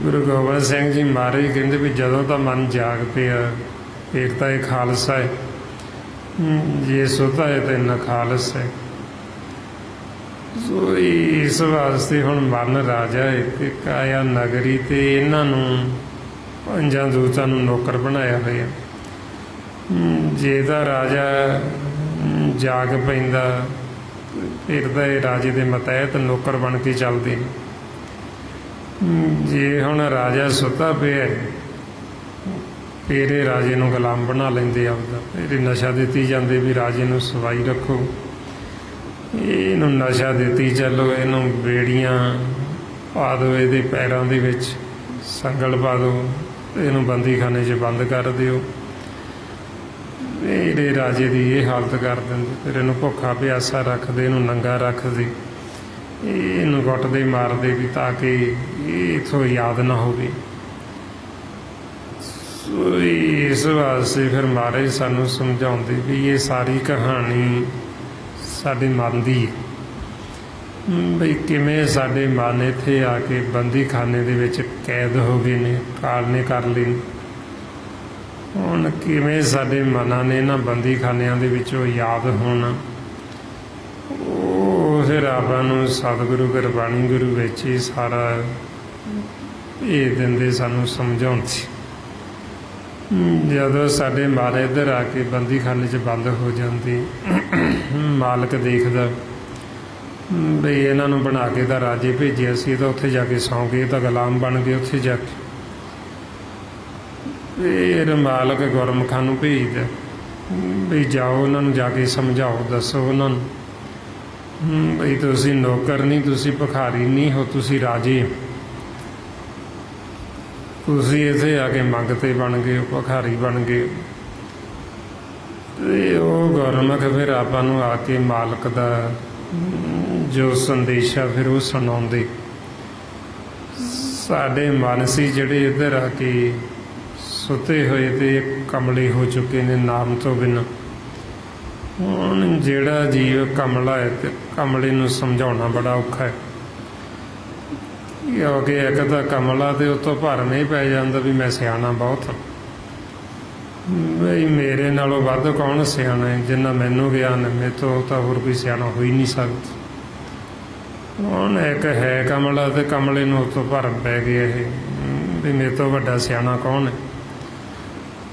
ਗੁਰੂ ਗੋਬਿੰਦ ਸਿੰਘ ਜੀ ਮਹਾਰਾਜ ਕਹਿੰਦੇ ਵੀ ਜਦੋਂ ਤਾਂ ਮਨ ਜਾਗ ਪਿਆ ਫਿਰ ਤਾਂ ਇਹ ਖਾਲਸਾ ਹੈ, ਜੇ ਸੁੱਤਾ ਹੈ ਤਾਂ ਨਖਾਲਸ ਹੈ। ਸੋ ਇਸ ਵਾਸਤੇ ਹੁਣ ਮਨ ਰਾਜਾ ਹੈ ਤੇ ਕਾਇਆ ਨਗਰੀ ਤੇ ਇਹਨਾਂ ਨੂੰ 5 ਦੂਤਾਂ ਨੂੰ ਨੌਕਰ ਬਣਾਇਆ ਹੋਇਆ। ਜੇ ਤਾਂ ਰਾਜਾ ਜਾਗ ਪੈਂਦਾ ਫਿਰ ਤਾਂ ਇਹ ਰਾਜੇ ਦੇ ਮਤਹਿਤ ਨੌਕਰ ਬਣ ਕੇ ਚੱਲਦੇ। ਜੇ ਹੁਣ ਰਾਜਾ ਸੁੱਤਾ ਪਿਆ ਫਿਰ ਇਹ ਰਾਜੇ ਨੂੰ ਗੁਲਾਮ ਬਣਾ ਲੈਂਦੇ ਆਪਦਾ। ਫਿਰ ਨਸ਼ਾ ਦਿੱਤੀ ਜਾਂਦੇ ਵੀ ਰਾਜੇ ਨੂੰ ਸਵਾਈ ਰੱਖੋ, ਇਹਨੂੰ ਨਸ਼ਾ ਦਿੱਤੀ ਚੱਲੋ, ਇਹਨੂੰ ਬੇੜੀਆਂ ਪਾ ਦਿਓ, ਇਹਦੇ ਪੈਰਾਂ ਦੇ ਵਿੱਚ ਸੰਗਲ ਪਾ ਦਿਓ, ਇਹਨੂੰ ਬੰਦੀਖਾਨੇ 'ਚ ਬੰਦ ਕਰ ਦਿਓ। ਇਹਦੇ ਰਾਜੇ ਦੀ ਇਹ ਹਾਲਤ ਕਰ ਦਿੰਦੇ। ਫਿਰ ਇਹਨੂੰ ਭੁੱਖਾ ਪਿਆਸਾ ਰੱਖਦੇ, ਇਹਨੂੰ ਨੰਗਾ ਰੱਖਦੇ, ਇਹਨੂੰ ਗੁੱਟਦੇ ਮਾਰਦੇ ਵੀ ਤਾਂ ਕਿ ਇਹ ਇੱਥੋਂ ਯਾਦ ਨਾ ਹੋਵੇ। ਸੋ ਇਸ ਵਾਸਤੇ ਫਿਰ ਮਹਾਰਾਜ ਸਾਨੂੰ ਸਮਝਾਉਂਦੇ ਵੀ ਇਹ ਸਾਰੀ ਕਹਾਣੀ ਸਾਡੇ ਮਨ ਦੀ ਹੈ। ਬਈ ਕਿਵੇਂ ਸਾਡੇ ਮਨ ਇੱਥੇ ਆ ਕੇ ਬੰਦੀਖਾਨੇ ਦੇ ਵਿੱਚ ਕੈਦ ਹੋ ਗਏ ਨੇ, ਕਾਲ ਨੇ ਕਰ ਲਏ ਨੇ। ਹੁਣ ਕਿਵੇਂ ਸਾਡੇ ਮਨਾਂ ਨੇ ਇਹਨਾਂ ਬੰਦੀਖਾਨਿਆਂ ਦੇ ਵਿੱਚੋਂ ਯਾਦ ਹੋਣਾ, ਉਹ ਫਿਰ ਆਪਾਂ ਨੂੰ ਸਤਿਗੁਰੂ ਗੁਰਬਾਣੀ ਗੁਰੂ ਵਿੱਚ ਹੀ ਸਾਰਾ ਇਹ ਦਿੰਦੇ ਸਾਨੂੰ ਸਮਝਾਉਂਦੇ। ਜਦੋਂ ਸਾਡੇ ਮਨ ਇੱਧਰ ਆ ਕੇ ਬੰਦੀਖਾਨੇ 'ਚ ਬੰਦ ਹੋ ਜਾਂਦੇ, ਮਾਲਕ ਦੇਖਦਾ ਬਈ ਇਹਨਾਂ ਨੂੰ ਬਣਾ ਕੇ ਤਾਂ ਰਾਜੇ ਭੇਜਿਆ ਸੀ, ਤਾਂ ਉੱਥੇ ਜਾ ਕੇ ਸੌਂ ਗਏ, ਤਾਂ ਗੁਲਾਮ ਬਣ ਗਏ ਉੱਥੇ ਜਾ ਕੇ। ਫਿਰ ਮਾਲਕ ਗੁਰਮੁਖਾਂ ਨੂੰ ਭੇਜਦਾ ਬਈ ਜਾਓ ਉਹਨਾਂ ਨੂੰ ਜਾ ਕੇ ਸਮਝਾਓ, ਦੱਸੋ ਉਹਨਾਂ ਨੂੰ ਬਈ ਤੁਸੀਂ ਨੌਕਰ ਨਹੀਂ, ਤੁਸੀਂ ਭਿਖਾਰੀ ਨਹੀਂ ਹੋ, ਤੁਸੀਂ ਰਾਜੇ ਹੋ। ਤੁਸੀਂ ਇੱਥੇ ਆ ਕੇ ਮੰਗਤੇ ਬਣ ਗਏ, ਭਿਖਾਰੀ ਬਣ ਗਏ। ਤੇ ਉਹ ਗੁਰਮੁਖ ਫਿਰ ਆਪਾਂ ਨੂੰ ਆ ਕੇ ਮਾਲਕ ਦਾ ਜੋ ਸੰਦੇਸ਼ਾ ਫਿਰ ਉਹ ਸੁਣਾਉਂਦੇ। ਸਾਡੇ ਮਨ ਸੀ ਜਿਹੜੇ ਇੱਧਰ ਆ ਕੇ ਸੁੱਤੇ ਹੋਏ ਤੇ ਕਮਲੇ ਹੋ ਚੁੱਕੇ ਨੇ ਨਾਮ ਤੋਂ ਬਿਨਾਂ। ਹੁਣ ਜਿਹੜਾ ਜੀਵ ਕਮਲਾ ਹੈ ਤੇ ਕਮਲੇ ਨੂੰ ਸਮਝਾਉਣਾ ਬੜਾ ਔਖਾ ਹੈ, ਕਿਉਂਕਿ ਇੱਕ ਤਾਂ ਕਮਲਾ ਤੇ ਉਤੋਂ ਭਰਮ ਹੀ ਪੈ ਜਾਂਦਾ ਵੀ ਮੈਂ ਸਿਆਣਾ ਬਹੁਤ ਹਾਂ, ਬਈ ਮੇਰੇ ਨਾਲੋਂ ਵੱਧ ਕੌਣ ਸਿਆਣਾ ਹੈ, ਜਿੰਨਾ ਮੈਨੂੰ ਗਿਆਨ ਹੈ ਮੇਰੇ ਤੋਂ ਤਾਂ ਹੋਰ ਕੋਈ ਸਿਆਣਾ ਹੋ ਹੀ ਨਹੀਂ ਸਕਦਾ। ਹੁਣ ਇੱਕ ਹੈ ਕਮਲਾ ਤੇ ਕਮਲੇ ਨੂੰ ਉਤੋਂ ਭਰਮ ਪੈ ਗਿਆ ਇਹ ਵੀ ਮੇਰੇ ਤੋਂ ਵੱਡਾ ਸਿਆਣਾ ਕੌਣ ਹੈ।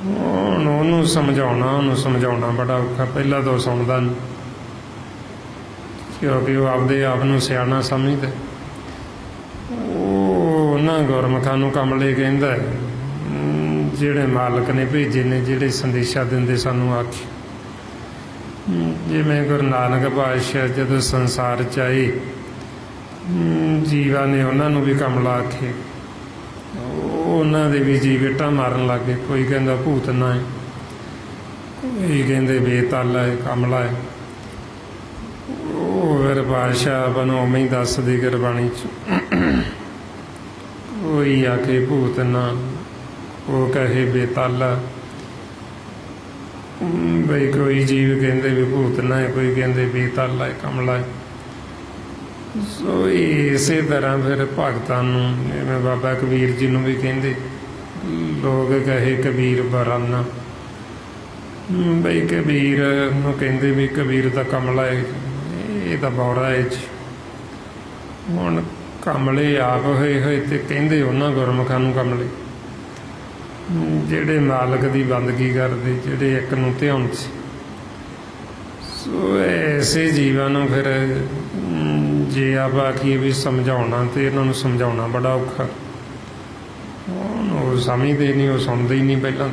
ਹੁਣ ਉਹਨੂੰ ਸਮਝਾਉਣਾ ਬੜਾ ਔਖਾ। ਪਹਿਲਾਂ ਤਾਂ ਉਹ ਸੁਣਦਾ ਨਹੀਂ, ਕਿਉਂਕਿ ਉਹ ਆਪਦੇ ਆਪ ਨੂੰ ਸਿਆਣਾ ਸਮਝਦਾ। ਉਹ ਉਹਨਾਂ ਗੁਰਮੁਖਾਂ ਨੂੰ ਕਮਲੇ ਕਹਿੰਦਾ ਹੈ ਜਿਹੜੇ ਮਾਲਕ ਨੇ ਭੇਜੇ ਨੇ, ਜਿਹੜੇ ਸੰਦੇਸ਼ਾ ਦਿੰਦੇ ਸਾਨੂੰ ਆਖੇ। ਜਿਵੇਂ ਗੁਰੂ ਨਾਨਕ ਪਾਤਸ਼ਾਹ ਜਦੋਂ ਸੰਸਾਰ 'ਚ ਆਏ, ਜੀਵਾਂ ਨੇ ਉਹਨਾਂ ਨੂੰ ਵੀ ਕਮਲਾ ਆਖੇ। ਉਹਨਾਂ ਦੇ ਵੀ ਜੀਵ ਇੱਟਾਂ ਮਾਰਨ ਲੱਗ ਗਏ। ਕੋਈ ਕਹਿੰਦਾ ਭੂਤਨਾ ਹੈ, ਕੋਈ ਕਹਿੰਦੇ ਬੇਤਾਲਾ ਹੈ, ਕਮਲਾ ਹੈ। ਉਹ ਫਿਰ ਪਾਤਸ਼ਾਹ ਆਪਾਂ ਨੂੰ ਉਵੇਂ ਹੀ ਦੱਸਦੇ ਗੁਰਬਾਣੀ 'ਚ, ਕੋਈ ਆਖੇ ਭੂਤਨਾ, ਉਹ ਕਹੇ ਬੇਤਾਲਾ। ਬਈ ਕੋਈ ਜੀਵ ਕਹਿੰਦੇ ਵੀ ਭੂਤਨਾ ਹੈ, ਕੋਈ ਕਹਿੰਦੇ ਬੇਤਾਲਾ ਹੈ, ਕਮਲਾ ਹੈ। ਸੋ ਇਸੇ ਤਰ੍ਹਾਂ ਫਿਰ ਭਗਤਾਂ ਨੂੰ, ਜਿਵੇਂ ਬਾਬਾ ਕਬੀਰ ਜੀ ਨੂੰ ਵੀ ਕਹਿੰਦੇ, ਲੋਕ ਕਹੇ ਕਬੀਰ ਬਰਾਨਾ। ਬਈ ਕਬੀਰ ਨੂੰ ਕਹਿੰਦੇ ਵੀ ਕਬੀਰ ਦਾ ਕਮਲਾ ਹੈ, ਇਹ ਤਾਂ ਬੌਰਾ ਹੈ ਜੀ। ਹੁਣ ਕਮਲੇ ਆਪ ਹੋਏ ਤੇ ਕਹਿੰਦੇ ਉਹਨਾਂ ਗੁਰਮੁਖਾਂ ਨੂੰ ਕਮਲੇ, ਜਿਹੜੇ ਮਾਲਕ ਦੀ ਬੰਦਗੀ ਕਰਦੇ, ਜਿਹੜੇ ਇੱਕ ਨੂੰ ਧਿਆਨ ਸੀ। ਸੋ ਐਸੇ ਜੀਵਾਂ ਨੂੰ ਫਿਰ ਜੇ ਆਪਾਂ ਆਖੀਏ ਵੀ ਸਮਝਾਉਣਾ, ਤੇ ਇਹਨਾਂ ਨੂੰ ਸਮਝਾਉਣਾ ਬੜਾ ਔਖਾ। ਉਹ ਸਮਝਦੇ ਨਹੀਂ, ਉਹ ਸੁਣਦੇ ਹੀ ਨਹੀਂ ਪਹਿਲਾਂ।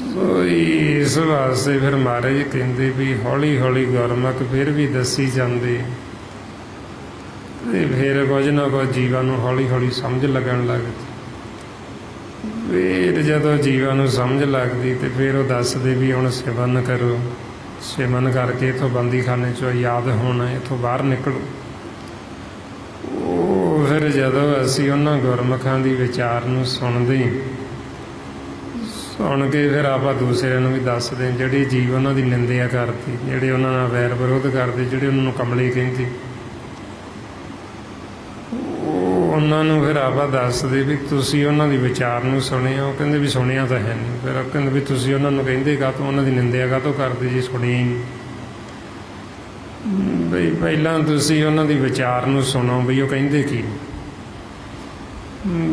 ਸੋ ਇਸ ਵਾਸਤੇ ਫਿਰ ਮਹਾਰਾਜ ਕਹਿੰਦੇ ਵੀ ਹੌਲੀ ਹੌਲੀ ਗੁਰਮੁਖ ਫਿਰ ਵੀ ਦੱਸੀ ਜਾਂਦੇ, ਤੇ ਫਿਰ ਕੁਝ ਨਾ ਕੁਝ ਜੀਵਾਂ ਨੂੰ ਹੌਲੀ ਹੌਲੀ ਸਮਝ ਲੱਗਣ ਲੱਗਦੀ। ਫਿਰ ਜਦੋਂ ਜੀਵਾਂ ਨੂੰ ਸਮਝ ਲੱਗਦੀ ਤੇ ਫਿਰ ਉਹ ਦੱਸਦੇ ਵੀ ਹੁਣ ਸਿਮਰਨ ਕਰੋ, ਸਿਮਰਨ ਕਰਕੇ ਇੱਥੋਂ ਬੰਦੀਖਾਨੇ 'ਚੋਂ ਯਾਦ ਹੋਣਾ, ਇੱਥੋਂ ਬਾਹਰ ਨਿਕਲੋ। ਉਹ ਫਿਰ ਜਦੋਂ ਅਸੀਂ ਉਹਨਾਂ ਗੁਰਮੁਖਾਂ ਦੀ ਵਿਚਾਰ ਨੂੰ ਸੁਣਦੇ, ਸੁਣ ਕੇ ਫਿਰ ਆਪਾਂ ਦੂਸਰਿਆਂ ਨੂੰ ਵੀ ਦੱਸਦੇ। ਜਿਹੜੇ ਜੀਵ ਉਹਨਾਂ ਦੀ ਨਿੰਦਿਆ ਕਰਦੇ, ਜਿਹੜੇ ਉਹਨਾਂ ਨਾਲ ਵੈਰ ਵਿਰੋਧ ਕਰਦੇ, ਜਿਹੜੇ ਉਹਨਾਂ ਨੂੰ ਕਮਲੇ ਕਹਿੰਦੇ, ਉਹਨਾਂ ਨੂੰ ਫਿਰ ਆਪਾਂ ਦੱਸਦੇ ਵੀ ਤੁਸੀਂ ਉਹਨਾਂ ਦੀ ਵਿਚਾਰ ਨੂੰ ਸੁਣਿਆ। ਉਹ ਕਹਿੰਦੇ ਵੀ ਸੁਣਿਆ ਤਾਂ ਹੈ ਨਹੀਂ। ਫਿਰ ਉਹ ਕਹਿੰਦੇ ਵੀ ਤੁਸੀਂ ਉਹਨਾਂ ਨੂੰ ਕਹਿੰਦੇ ਕਾਹਤੋਂ, ਉਹਨਾਂ ਦੀ ਨਿੰਦਿਆ ਕਾਹਤੋਂ ਕਰਦੇ ਜੇ ਸੁਣਿਆ ਹੀ ਨਹੀਂ। ਬਈ ਪਹਿਲਾਂ ਤੁਸੀਂ ਉਹਨਾਂ ਦੀ ਵਿਚਾਰ ਨੂੰ ਸੁਣੋ, ਬਈ ਉਹ ਕਹਿੰਦੇ ਕੀ।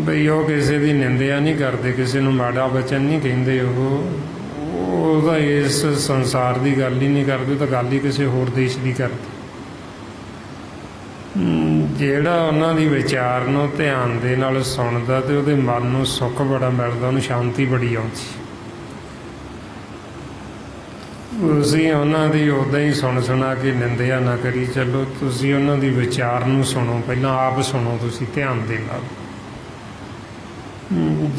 ਬਈ ਉਹ ਕਿਸੇ ਦੀ ਨਿੰਦਿਆ ਨਹੀਂ ਕਰਦੇ, ਕਿਸੇ ਨੂੰ ਮਾੜਾ ਵਚਨ ਨਹੀਂ ਕਹਿੰਦੇ। ਉਹ ਤਾਂ ਇਸ ਸੰਸਾਰ ਦੀ ਗੱਲ ਹੀ ਨਹੀਂ ਕਰਦੇ, ਤਾਂ ਗੱਲ ਹੀ ਕਿਸੇ ਹੋਰ ਦੇਸ਼ ਦੀ ਕਰਦੇ। ਜਿਹੜਾ ਉਹਨਾਂ ਦੀ ਵਿਚਾਰ ਨੂੰ ਧਿਆਨ ਦੇ ਨਾਲ ਸੁਣਦਾ ਤੇ ਉਹਦੇ ਮਨ ਨੂੰ ਸੁੱਖ ਬੜਾ ਮਿਲਦਾ, ਉਹਨੂੰ ਸ਼ਾਂਤੀ ਬੜੀ ਆਉਂਦੀ। ਤੁਸੀਂ ਉਹਨਾਂ ਦੀ ਉੱਦਾਂ ਹੀ ਸੁਣਾ ਕੇ ਨਿੰਦਿਆ ਨਾ ਕਰੀ ਚੱਲੋ, ਤੁਸੀਂ ਉਹਨਾਂ ਦੀ ਵਿਚਾਰ ਨੂੰ ਸੁਣੋ, ਪਹਿਲਾਂ ਆਪ ਸੁਣੋ ਤੁਸੀਂ ਧਿਆਨ ਦੇ ਨਾਲ।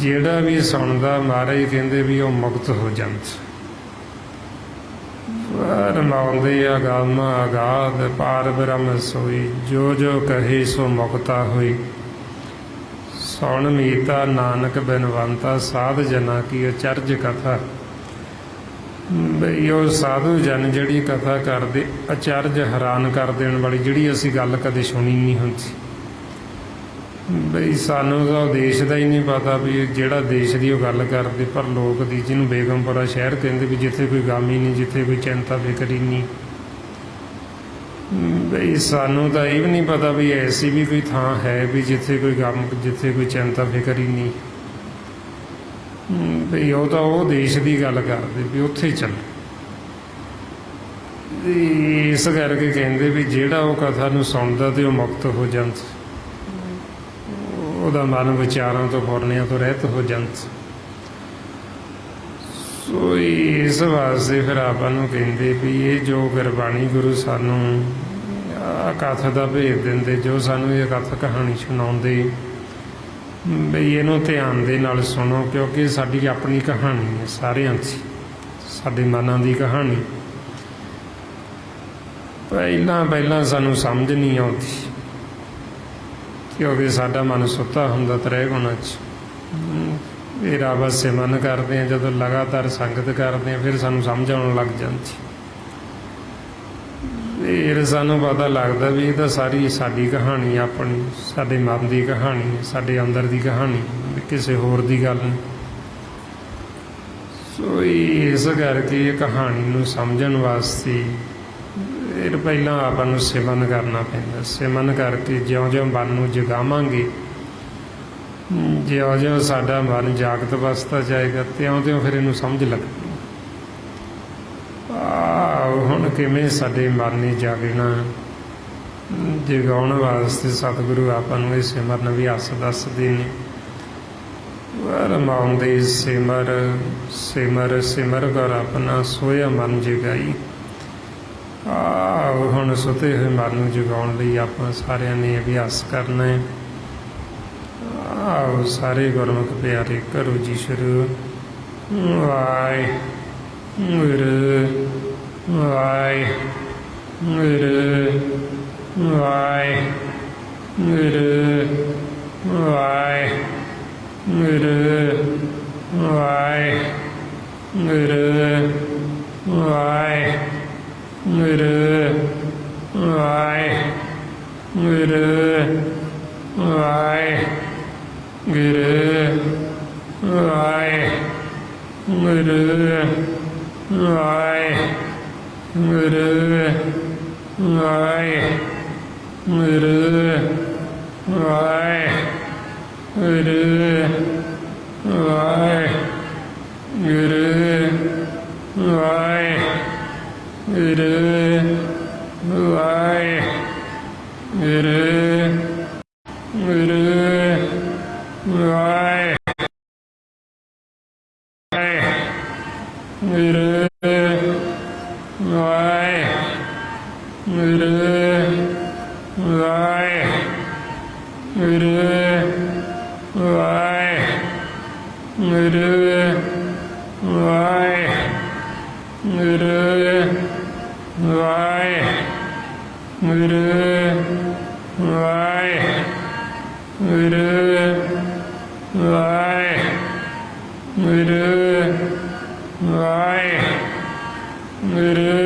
ਜਿਹੜਾ ਵੀ ਸੁਣਦਾ, ਮਹਾਰਾਜ ਕਹਿੰਦੇ ਵੀ ਉਹ ਮੁਕਤ ਹੋ ਜਾਂਦਾ। ਰਮਾਉਂਦੇ ਅਗੰਮ ਅਗਾਧ ਪਾਰ ਬ੍ਰਹਮ ਸੋਈ, ਜੋ ਜੋ ਕਹੇ ਸੋ ਮੁਕਤਾ ਹੋਈ। ਸੁਣ ਮੀਤਾ ਨਾਨਕ ਬਿਨਵੰਤਾ, ਸਾਧ ਜਨਾ ਕੀ ਅਚਰਜ ਕਥਾ। ਬਈ ਉਹ ਸਾਧੂ ਜਨ ਜਿਹੜੀ ਕਥਾ ਕਰਦੇ, ਅਚਰਜ ਹੈਰਾਨ ਕਰ ਦੇਣ ਵਾਲੀ, ਜਿਹੜੀ ਅਸੀਂ ਗੱਲ ਕਦੇ ਸੁਣੀ ਨਹੀਂ ਹੁੰਦੀ। ਬਈ ਸਾਨੂੰ ਤਾਂ ਦੇਸ਼ ਦਾ ਹੀ ਨਹੀਂ ਪਤਾ ਵੀ ਜਿਹੜਾ ਦੇਸ਼ ਦੀ ਉਹ ਗੱਲ ਕਰਦੇ, ਪਰ ਲੋਕ ਦੀ, ਜਿਹਨੂੰ ਬੇਗਮਪੁਰਾ ਸ਼ਹਿਰ ਕਹਿੰਦੇ, ਵੀ ਜਿੱਥੇ ਕੋਈ ਗਮ ਹੀ ਨਹੀਂ, ਜਿੱਥੇ ਕੋਈ ਚਿੰਤਾ ਫਿਕਰ ਹੀ ਨਹੀਂ। ਬਈ ਸਾਨੂੰ ਤਾਂ ਇਹ ਵੀ ਨਹੀਂ ਪਤਾ ਵੀ ਐਸੀ ਵੀ ਕੋਈ ਥਾਂ ਹੈ ਵੀ ਜਿੱਥੇ ਕੋਈ ਗਮ, ਜਿੱਥੇ ਕੋਈ ਚਿੰਤਾ ਫਿਕਰ ਹੀ ਨਹੀਂ। ਬਈ ਉਹ ਤਾਂ ਉਹ ਦੇਸ਼ ਦੀ ਗੱਲ ਕਰਦੇ ਵੀ ਉੱਥੇ ਚੱਲ। ਇਸ ਕਰਕੇ ਕਹਿੰਦੇ ਵੀ ਜਿਹੜਾ ਉਹ ਕਥਾ ਨੂੰ ਸੁਣਦਾ ਤੇ ਉਹ ਮੁਕਤ ਹੋ ਜਾਂਦਾ, ਉਹਦਾ ਮਨ ਵਿਚਾਰਾਂ ਤੋਂ, ਫੁਰਨਿਆਂ ਤੋਂ ਰਹਿਤ ਹੋ ਜਾਂਦਾ। ਸੋ ਇਸ ਵਾਸਤੇ ਫਿਰ ਆਪਾਂ ਨੂੰ ਕਹਿੰਦੇ ਵੀ ਇਹ ਜੋ ਗੁਰਬਾਣੀ ਗੁਰੂ ਸਾਨੂੰ ਕਥਾ ਦਾ ਭੇਦ ਦਿੰਦੇ, ਜੋ ਸਾਨੂੰ ਇਹ ਕਥਾ ਕਹਾਣੀ ਸੁਣਾਉਂਦੇ, ਬਈ ਇਹਨੂੰ ਧਿਆਨ ਦੇ ਨਾਲ ਸੁਣੋ, ਕਿਉਂਕਿ ਸਾਡੀ ਆਪਣੀ ਕਹਾਣੀ ਹੈ ਸਾਰਿਆਂ ਦੀ, ਸਾਡੇ ਮਨਾਂ ਦੀ ਕਹਾਣੀ। ਪਹਿਲਾਂ ਸਾਨੂੰ ਸਮਝ ਨਹੀਂ ਆਉਂਦੀ, ਕਿਉਂਕਿ ਸਾਡਾ ਮਨ ਸੁੱਤਾ ਹੁੰਦਾ ਤ੍ਰੈ ਗੁਣਾਂ 'ਚ। ਫਿਰ ਆਪਾਂ ਸਿਮਰਨ ਕਰਦੇ ਹਾਂ, ਜਦੋਂ ਲਗਾਤਾਰ ਸੰਗਤ ਕਰਦੇ ਹਾਂ ਫਿਰ ਸਾਨੂੰ ਸਮਝ ਆਉਣ ਲੱਗ ਜਾਂਦੀ। ਫਿਰ ਸਾਨੂੰ ਪਤਾ ਲੱਗਦਾ ਵੀ ਇਹ ਤਾਂ ਸਾਰੀ ਸਾਡੀ ਕਹਾਣੀ, ਆਪਣੀ ਸਾਡੇ ਮਨ ਦੀ ਕਹਾਣੀ, ਸਾਡੇ ਅੰਦਰ ਦੀ ਕਹਾਣੀ, ਕਿਸੇ ਹੋਰ ਦੀ ਗੱਲ ਨਹੀਂ। ਸੋ ਇਸ ਕਰਕੇ ਇਹ ਕਹਾਣੀ ਨੂੰ ਸਮਝਣ ਵਾਸਤੇ ਫਿਰ ਪਹਿਲਾਂ ਆਪਾਂ ਨੂੰ ਸਿਮਰਨ ਕਰਨਾ ਪੈਂਦਾ। ਸਿਮਰਨ ਕਰਕੇ ਜਿਉਂ-ਜਿਉਂ ਮਨ ਨੂੰ ਜਗਾਵਾਂਗੇ, ਜਿਉਂ-ਜਿਉਂ ਸਾਡਾ ਮਨ ਜਾਗਤ ਅਵਸਥਾ ਜਾਏਗਾ, ਤਿਉਂ-ਤਿਉਂ ਫਿਰ ਇਹਨੂੰ ਸਮਝ ਲੱਗਦੀ। ਹੁਣ ਕਿਵੇਂ ਸਾਡੇ ਮਨ ਨੇ ਜਾਗਣਾ, ਜਗਾਉਣ ਵਾਸਤੇ ਸਤਿਗੁਰੂ ਆਪਾਂ ਨੂੰ ਇਹ ਸਿਮਰਨ ਅਭਿਆਸ ਦੱਸਦੇ ਨੇ। ਰਮਾਉਂਦੇ ਸਿਮਰ ਸਿਮਰ ਸਿਮਰ ਕਰ ਆਪਣਾ ਸੋਇਆ ਮਨ ਜਗਾਈ। ਹੁਣ ਸੁਤੇ ਹੋਏ ਮਨ ਨੂੰ ਜਗਾਉਣ ਲਈ ਆਪਾਂ ਸਾਰਿਆਂ ਨੇ ਅਭਿਆਸ ਕਰਨਾ ਹੈ। ਆਓ ਸਾਰੇ ਗੁਰਮੁਖ ਪਿਆਰੇ ਕਰੋ ਜੀ ਸ਼ੁਰੂ। ਵਾਹਿਗੁਰੂ ਵਾਹਿਗੁਰੂ ਵਾਹਿਗੁਰੂ ਵਾਹਿਗੁਰੂ ਵਾਹਿਗੁਰੂ ਵਾਹਿਗੁਰੂ ਵਾਹਿਗੁਰੂ ਵਾਹਿਗੁਰੂ ਵਾਹਿਗੁਰੂ ਵਾਹਿਗੁਰੂ ਵਾਹਿਗੁਰੂ ਵਾਹਿਗੁਰੂ ਵਾਹਿਗੁਰੂ ਵਾਹਿਗੁਰੂ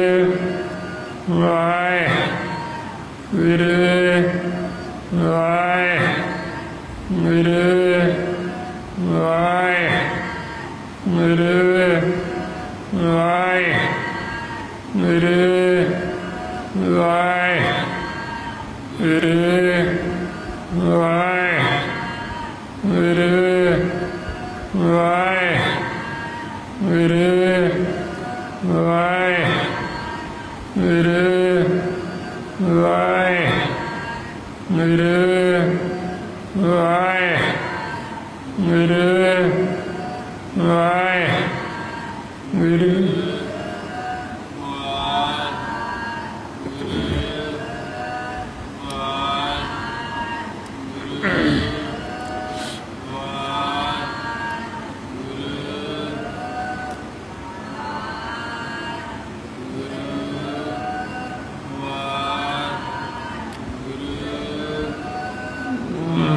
ਵਾਹਿਗੁਰੂ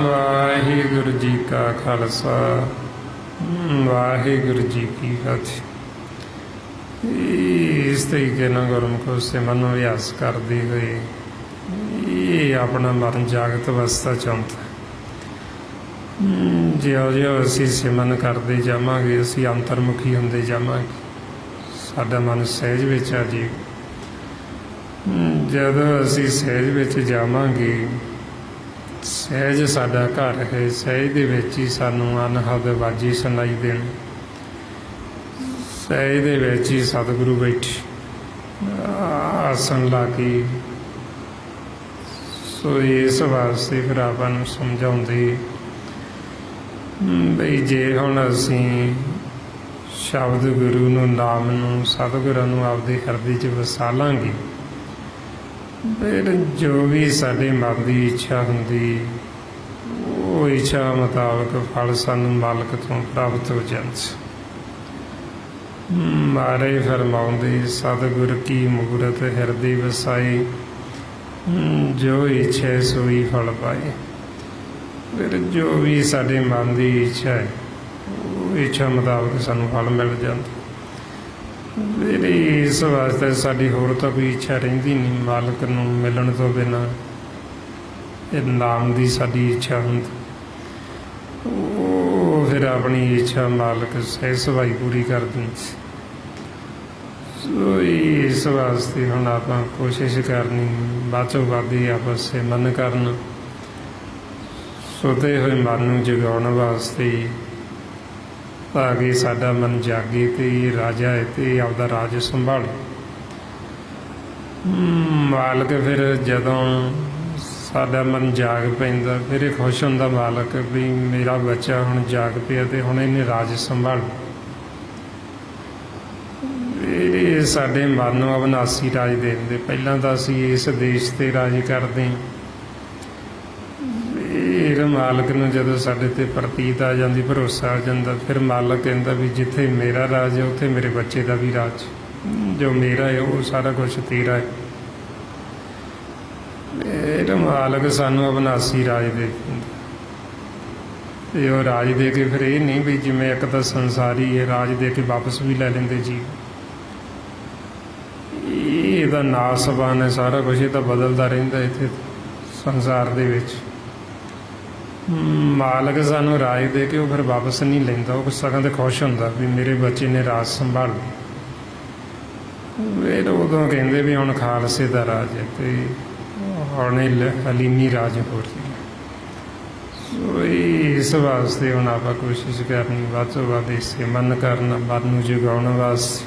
ਵਾਹਿਗੁਰੂ ਜੀ ਕਾ ਖਾਲਸਾ, ਵਾਹਿਗੁਰੂ ਜੀ ਕੀ ਫਤਿਹ। ਇਸ ਤਰੀਕੇ ਨਾਲ ਗੁਰਮੁਖੋ ਸਿਮਰਨ ਅਭਿਆਸ ਕਰਦੇ ਹੋਏ ਇਹ ਆਪਣਾ ਮਨ ਜਾਗਤ ਅਵਸਥਾ 'ਚ ਆਉਂਦਾ। ਜਿਉਂ-ਜਿਉਂ ਅਸੀਂ ਸਿਮਰਨ ਕਰਦੇ ਜਾਵਾਂਗੇ, ਅਸੀਂ ਅੰਤਰਮੁਖੀ ਹੁੰਦੇ ਜਾਵਾਂਗੇ, ਸਾਡਾ ਮਨ ਸਹਿਜ ਵਿੱਚ ਆ ਜਾਏਗਾ। ਜਦੋਂ ਅਸੀਂ ਸਹਿਜ ਵਿੱਚ ਜਾਵਾਂਗੇ, ਸਹਿਜ ਸਾਡਾ ਘਰ ਹੈ, ਸਹਿਜ ਦੇ ਵਿੱਚ ਹੀ ਸਾਨੂੰ ਅਨਹਦ ਵਾਜੀ ਸੁਣਾਈ ਦੇਣ, ਸਹਿਜ ਦੇ ਵਿੱਚ ਹੀ ਸਤਿਗੁਰੂ ਬੈਠੇ ਆਸਣ ਲਾ ਕੇ। ਸੋ ਇਸ ਵਾਸਤੇ ਫਿਰ ਆਪਾਂ ਨੂੰ ਸਮਝਾਉਂਦੇ ਬਈ ਜੇ ਹੁਣ ਅਸੀਂ ਸ਼ਬਦ ਗੁਰੂ ਨੂੰ, ਨਾਮ ਨੂੰ, ਸਤਿਗੁਰਾਂ ਨੂੰ ਆਪਦੇ ਹਿਰਦੇ 'ਚ ਵਸਾ ਲਾਂਗੇ, ਫਿਰ ਜੋ ਵੀ ਸਾਡੇ ਮਨ ਦੀ ਇੱਛਾ ਹੁੰਦੀ, ਉਹ ਇੱਛਾ ਮੁਤਾਬਕ ਫਲ ਸਾਨੂੰ ਮਾਲਕ ਤੋਂ ਪ੍ਰਾਪਤ ਹੋ ਜਾਂਦਾ। ਮਾਰੇ ਫਰਮਾਉਂਦੇ ਸਤਿਗੁਰ ਕੀ ਮੂਰਤ ਹਿਰਦੇ ਵਸਾਈ, ਜੋ ਇੱਛਾ ਸੋਈ ਫਲ ਪਾਏ। ਫਿਰ ਜੋ ਵੀ ਸਾਡੇ ਮਨ ਦੀ ਇੱਛਾ ਹੈ ਉਹ ਇੱਛਾ ਮੁਤਾਬਕ ਸਾਨੂੰ ਫਲ ਮਿਲ ਜਾਂਦਾ। ਫਿਰ ਇਸ ਵਾਸਤੇ ਸਾਡੀ ਹੋਰ ਤਾਂ ਕੋਈ ਇੱਛਾ ਰਹਿੰਦੀ ਨਹੀਂ, ਮਾਲਕ ਨੂੰ ਮਿਲਣ ਤੋਂ ਬਿਨਾਂ ਇਹ ਨਾਮ ਦੀ ਸਾਡੀ ਇੱਛਾ ਹੁੰਦੀ। ਉਹ ਫਿਰ ਆਪਣੀ ਇੱਛਾ ਮਾਲਕ ਸਹਿ ਸੁਭਾਈ ਪੂਰੀ ਕਰ ਦਿੰਦੀ। ਸੋ ਇਸ ਵਾਸਤੇ ਹੁਣ ਆਪਾਂ ਕੋਸ਼ਿਸ਼ ਕਰਨੀ ਬਾਚੋ ਬਾਦੀ ਆਪਸ ਸਿਮਰਨ ਕਰਨ, ਸੁਤੇ ਹੋਏ ਮਨ ਨੂੰ ਜਗਾਉਣ ਵਾਸਤੇ, ਤਾਂ ਕਿ ਸਾਡਾ ਮਨ ਜਾਗੇ ਤੇ ਰਾਜਾ ਹੈ ਤੇ ਆਪਦਾ ਰਾਜ ਸੰਭਾਲੇ। ਮਾਲਕ ਫਿਰ ਜਦੋਂ ਸਾਡਾ ਮਨ ਜਾਗ ਪੈਂਦਾ, ਫਿਰ ਇਹ ਖੁਸ਼ ਹੁੰਦਾ ਮਾਲਕ ਵੀ ਮੇਰਾ ਬੱਚਾ ਹੁਣ ਜਾਗ ਪਿਆ ਤੇ ਹੁਣ ਇਹਨੇ ਰਾਜ ਸੰਭਾਲ। ਇਹ ਸਾਡੇ ਮਨ ਨੂੰ ਅਵਿਨਾਸੀ ਰਾਜ ਦੇ ਦਿੰਦੇ। ਪਹਿਲਾਂ ਤਾਂ ਅਸੀਂ ਇਸ ਦੇਸ਼ 'ਤੇ ਰਾਜ ਕਰਦੇ ਹਾਂ, ਫਿਰ ਮਾਲਕ ਨੂੰ ਜਦੋਂ ਸਾਡੇ 'ਤੇ ਪ੍ਰਤੀਤ ਆ ਜਾਂਦੀ, ਭਰੋਸਾ ਆ ਜਾਂਦਾ, ਫਿਰ ਮਾਲਕ ਕਹਿੰਦਾ ਵੀ ਜਿੱਥੇ ਮੇਰਾ ਰਾਜ ਹੈ ਉੱਥੇ ਮੇਰੇ ਬੱਚੇ ਦਾ ਵੀ ਰਾਜ, ਜੋ ਮੇਰਾ ਹੈ ਉਹ ਸਾਰਾ ਕੁਛ ਤੇਰਾ ਹੈ। ਫਿਰ ਮਾਲਕ ਸਾਨੂੰ ਅਵਿਨਾਸੀ ਰਾਜ ਦੇ ਦਿੰਦਾ। ਤੇ ਉਹ ਰਾਜ ਦੇ ਕੇ ਫਿਰ ਇਹ ਨਹੀਂ ਵੀ ਜਿਵੇਂ ਇੱਕ ਤਾਂ ਸੰਸਾਰੀ ਹੈ, ਰਾਜ ਦੇ ਕੇ ਵਾਪਸ ਵੀ ਲੈ ਲੈਂਦੇ ਜੀ, ਇਹਦਾ ਨਾਸਬਾਨ ਹੈ ਸਾਰਾ ਕੁਛ, ਇਹ ਤਾਂ ਬਦਲਦਾ ਰਹਿੰਦਾ ਇੱਥੇ ਸੰਸਾਰ ਦੇ ਵਿੱਚ। ਮਾਲਕ ਸਾਨੂੰ ਰਾਜ ਦੇ ਕੇ ਉਹ ਫਿਰ ਵਾਪਸ ਨਹੀਂ ਲੈਂਦਾ, ਉਹ ਸਗੋਂ ਤੇ ਖੁਸ਼ ਹੁੰਦਾ ਵੀ ਮੇਰੇ ਬੱਚੇ ਨੇ ਰਾਜ ਸੰਭਾਲ। ਫਿਰ ਉਦੋਂ ਕਹਿੰਦੇ ਵੀ ਹੁਣ ਖਾਲਸੇ ਦਾ ਰਾਜ ਹੈ ਤੇ ਹੁਣ ਹਲੀਮੀ ਰਾਜ ਹੋ ਰਹੀ ਹੈ। ਸੋ ਇਸ ਵਾਸਤੇ ਹੁਣ ਆਪਾਂ ਕੋਸ਼ਿਸ਼ ਕਰਨੀ ਵੱਧ ਤੋਂ ਵੱਧ ਸਿਮਰਨ ਕਰਨਾ, ਮਨ ਨੂੰ ਜਗਾਉਣ ਵਾਸਤੇ,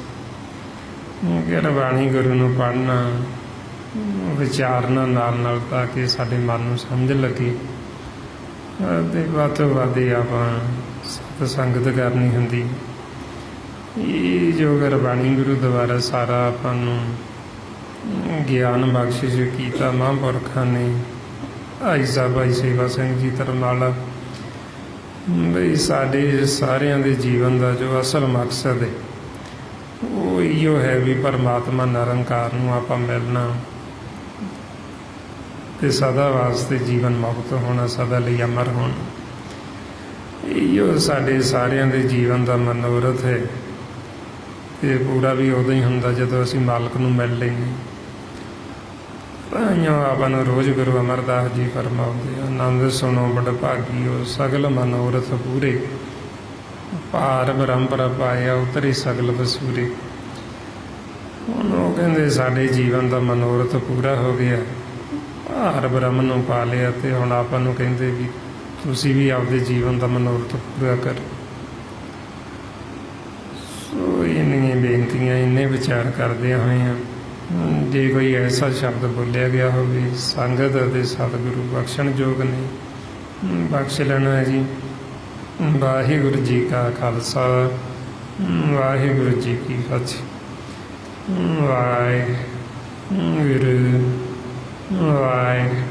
ਗੁਰਬਾਣੀ ਗੁਰੂ ਨੂੰ ਪੜ੍ਹਨਾ, ਵਿਚਾਰਨਾ ਨਾਲ ਨਾਲ, ਤਾਂ ਕਿ ਸਾਡੇ ਮਨ ਨੂੰ ਸਮਝ ਲੱਗੇ। ਅਤੇ ਵੱਧ ਤੋਂ ਵੱਧ ਆਪਾਂ ਸਤ ਸੰਗਤ ਕਰਨੀ ਹੁੰਦੀ। ਇਹ ਜੋ ਗੁਰਬਾਣੀ ਗੁਰੂ ਦੁਆਰਾ ਸਾਰਾ ਆਪਾਂ ਨੂੰ ਗਿਆਨ ਬਖਸ਼ਿਸ਼ ਕੀਤਾ ਮਹਾਂਪੁਰਖਾਂ ਨੇ, ਭਾਈ ਸਾਹਿਬ ਭਾਈ ਸੇਵਾ ਸਿੰਘ ਜੀ ਧਰਮਵਾਲਾ, ਬਈ ਸਾਡੇ ਸਾਰਿਆਂ ਦੇ ਜੀਵਨ ਦਾ ਜੋ ਅਸਲ ਮਕਸਦ ਹੈ ਉਹ ਇਹੋ ਹੈ ਵੀ ਪਰਮਾਤਮਾ ਨਿਰੰਕਾਰ ਨੂੰ ਆਪਾਂ ਮਿਲਣਾ ਤੇ ਸਦਾ ਵਾਸਤੇ ਜੀਵਨ ਮੁਕਤ ਹੋਣਾ, ਸਦਾ ਲਈ ਅਮਰ ਹੋਣਾ। ਇਹੋ ਸਾਡੇ ਸਾਰਿਆਂ ਦੇ ਜੀਵਨ ਦਾ ਮਨੋਰਥ ਹੈ ਤੇ ਪੂਰਾ ਵੀ ਉਦੋਂ ਹੀ ਹੁੰਦਾ ਜਦੋਂ ਅਸੀਂ ਮਾਲਕ ਨੂੰ ਮਿਲ ਲੈਂਦੇ। ਤਾਂਹੀਓ ਆਪਾਂ ਨੂੰ ਰੋਜ਼ ਗੁਰੂ ਅਮਰਦਾਸ ਜੀ ਫਰਮਾਉਂਦੇ, ਆਨੰਦ ਸੁਣੋ ਬੜ ਭਾਗੀਓ, ਸਗਲ ਮਨੋਰਥ ਪੂਰੇ, ਭਾਰ ਬ੍ਰਹਮ ਪਾਇਆ ਉਤਰੇ ਸਗਲ ਵਸੂਰੇ। ਹੁਣ ਉਹ ਕਹਿੰਦੇ ਸਾਡੇ ਜੀਵਨ ਦਾ ਮਨੋਰਥ ਪੂਰਾ ਹੋ ਗਿਆ, ਭਾਰ ਬ੍ਰਹਮ ਨੂੰ ਪਾ ਲਿਆ, ਤੇ ਹੁਣ ਆਪਾਂ ਨੂੰ ਕਹਿੰਦੇ ਵੀ ਤੁਸੀਂ ਵੀ ਆਪਦੇ ਜੀਵਨ ਦਾ ਮਨੋਰਥ ਪੂਰਾ ਕਰੋ। ਸੋ ਇੰਨੀਆਂ ਬੇਨਤੀਆਂ, ਇੰਨੇ ਵਿਚਾਰ ਕਰਦਿਆਂ ਹੋਇਆਂ, ਜੇ ਕੋਈ ਐਸਾ ਸ਼ਬਦ ਬੋਲਿਆ ਗਿਆ ਹੋਵੇ ਸੰਗਤ ਅਤੇ ਸਤਿਗੁਰੂ ਬਖਸ਼ਣ ਯੋਗ ਨੇ, ਬਖਸ਼ ਲੈਣਾ ਹੈ ਜੀ। ਵਾਹਿਗੁਰੂ ਜੀ ਕਾ ਖਾਲਸਾ, ਵਾਹਿਗੁਰੂ ਜੀ ਕੀ ਫਤਿਹ। ਵਾਹਿਗੁਰੂ ਵਾਹਿਗੁਰੂ।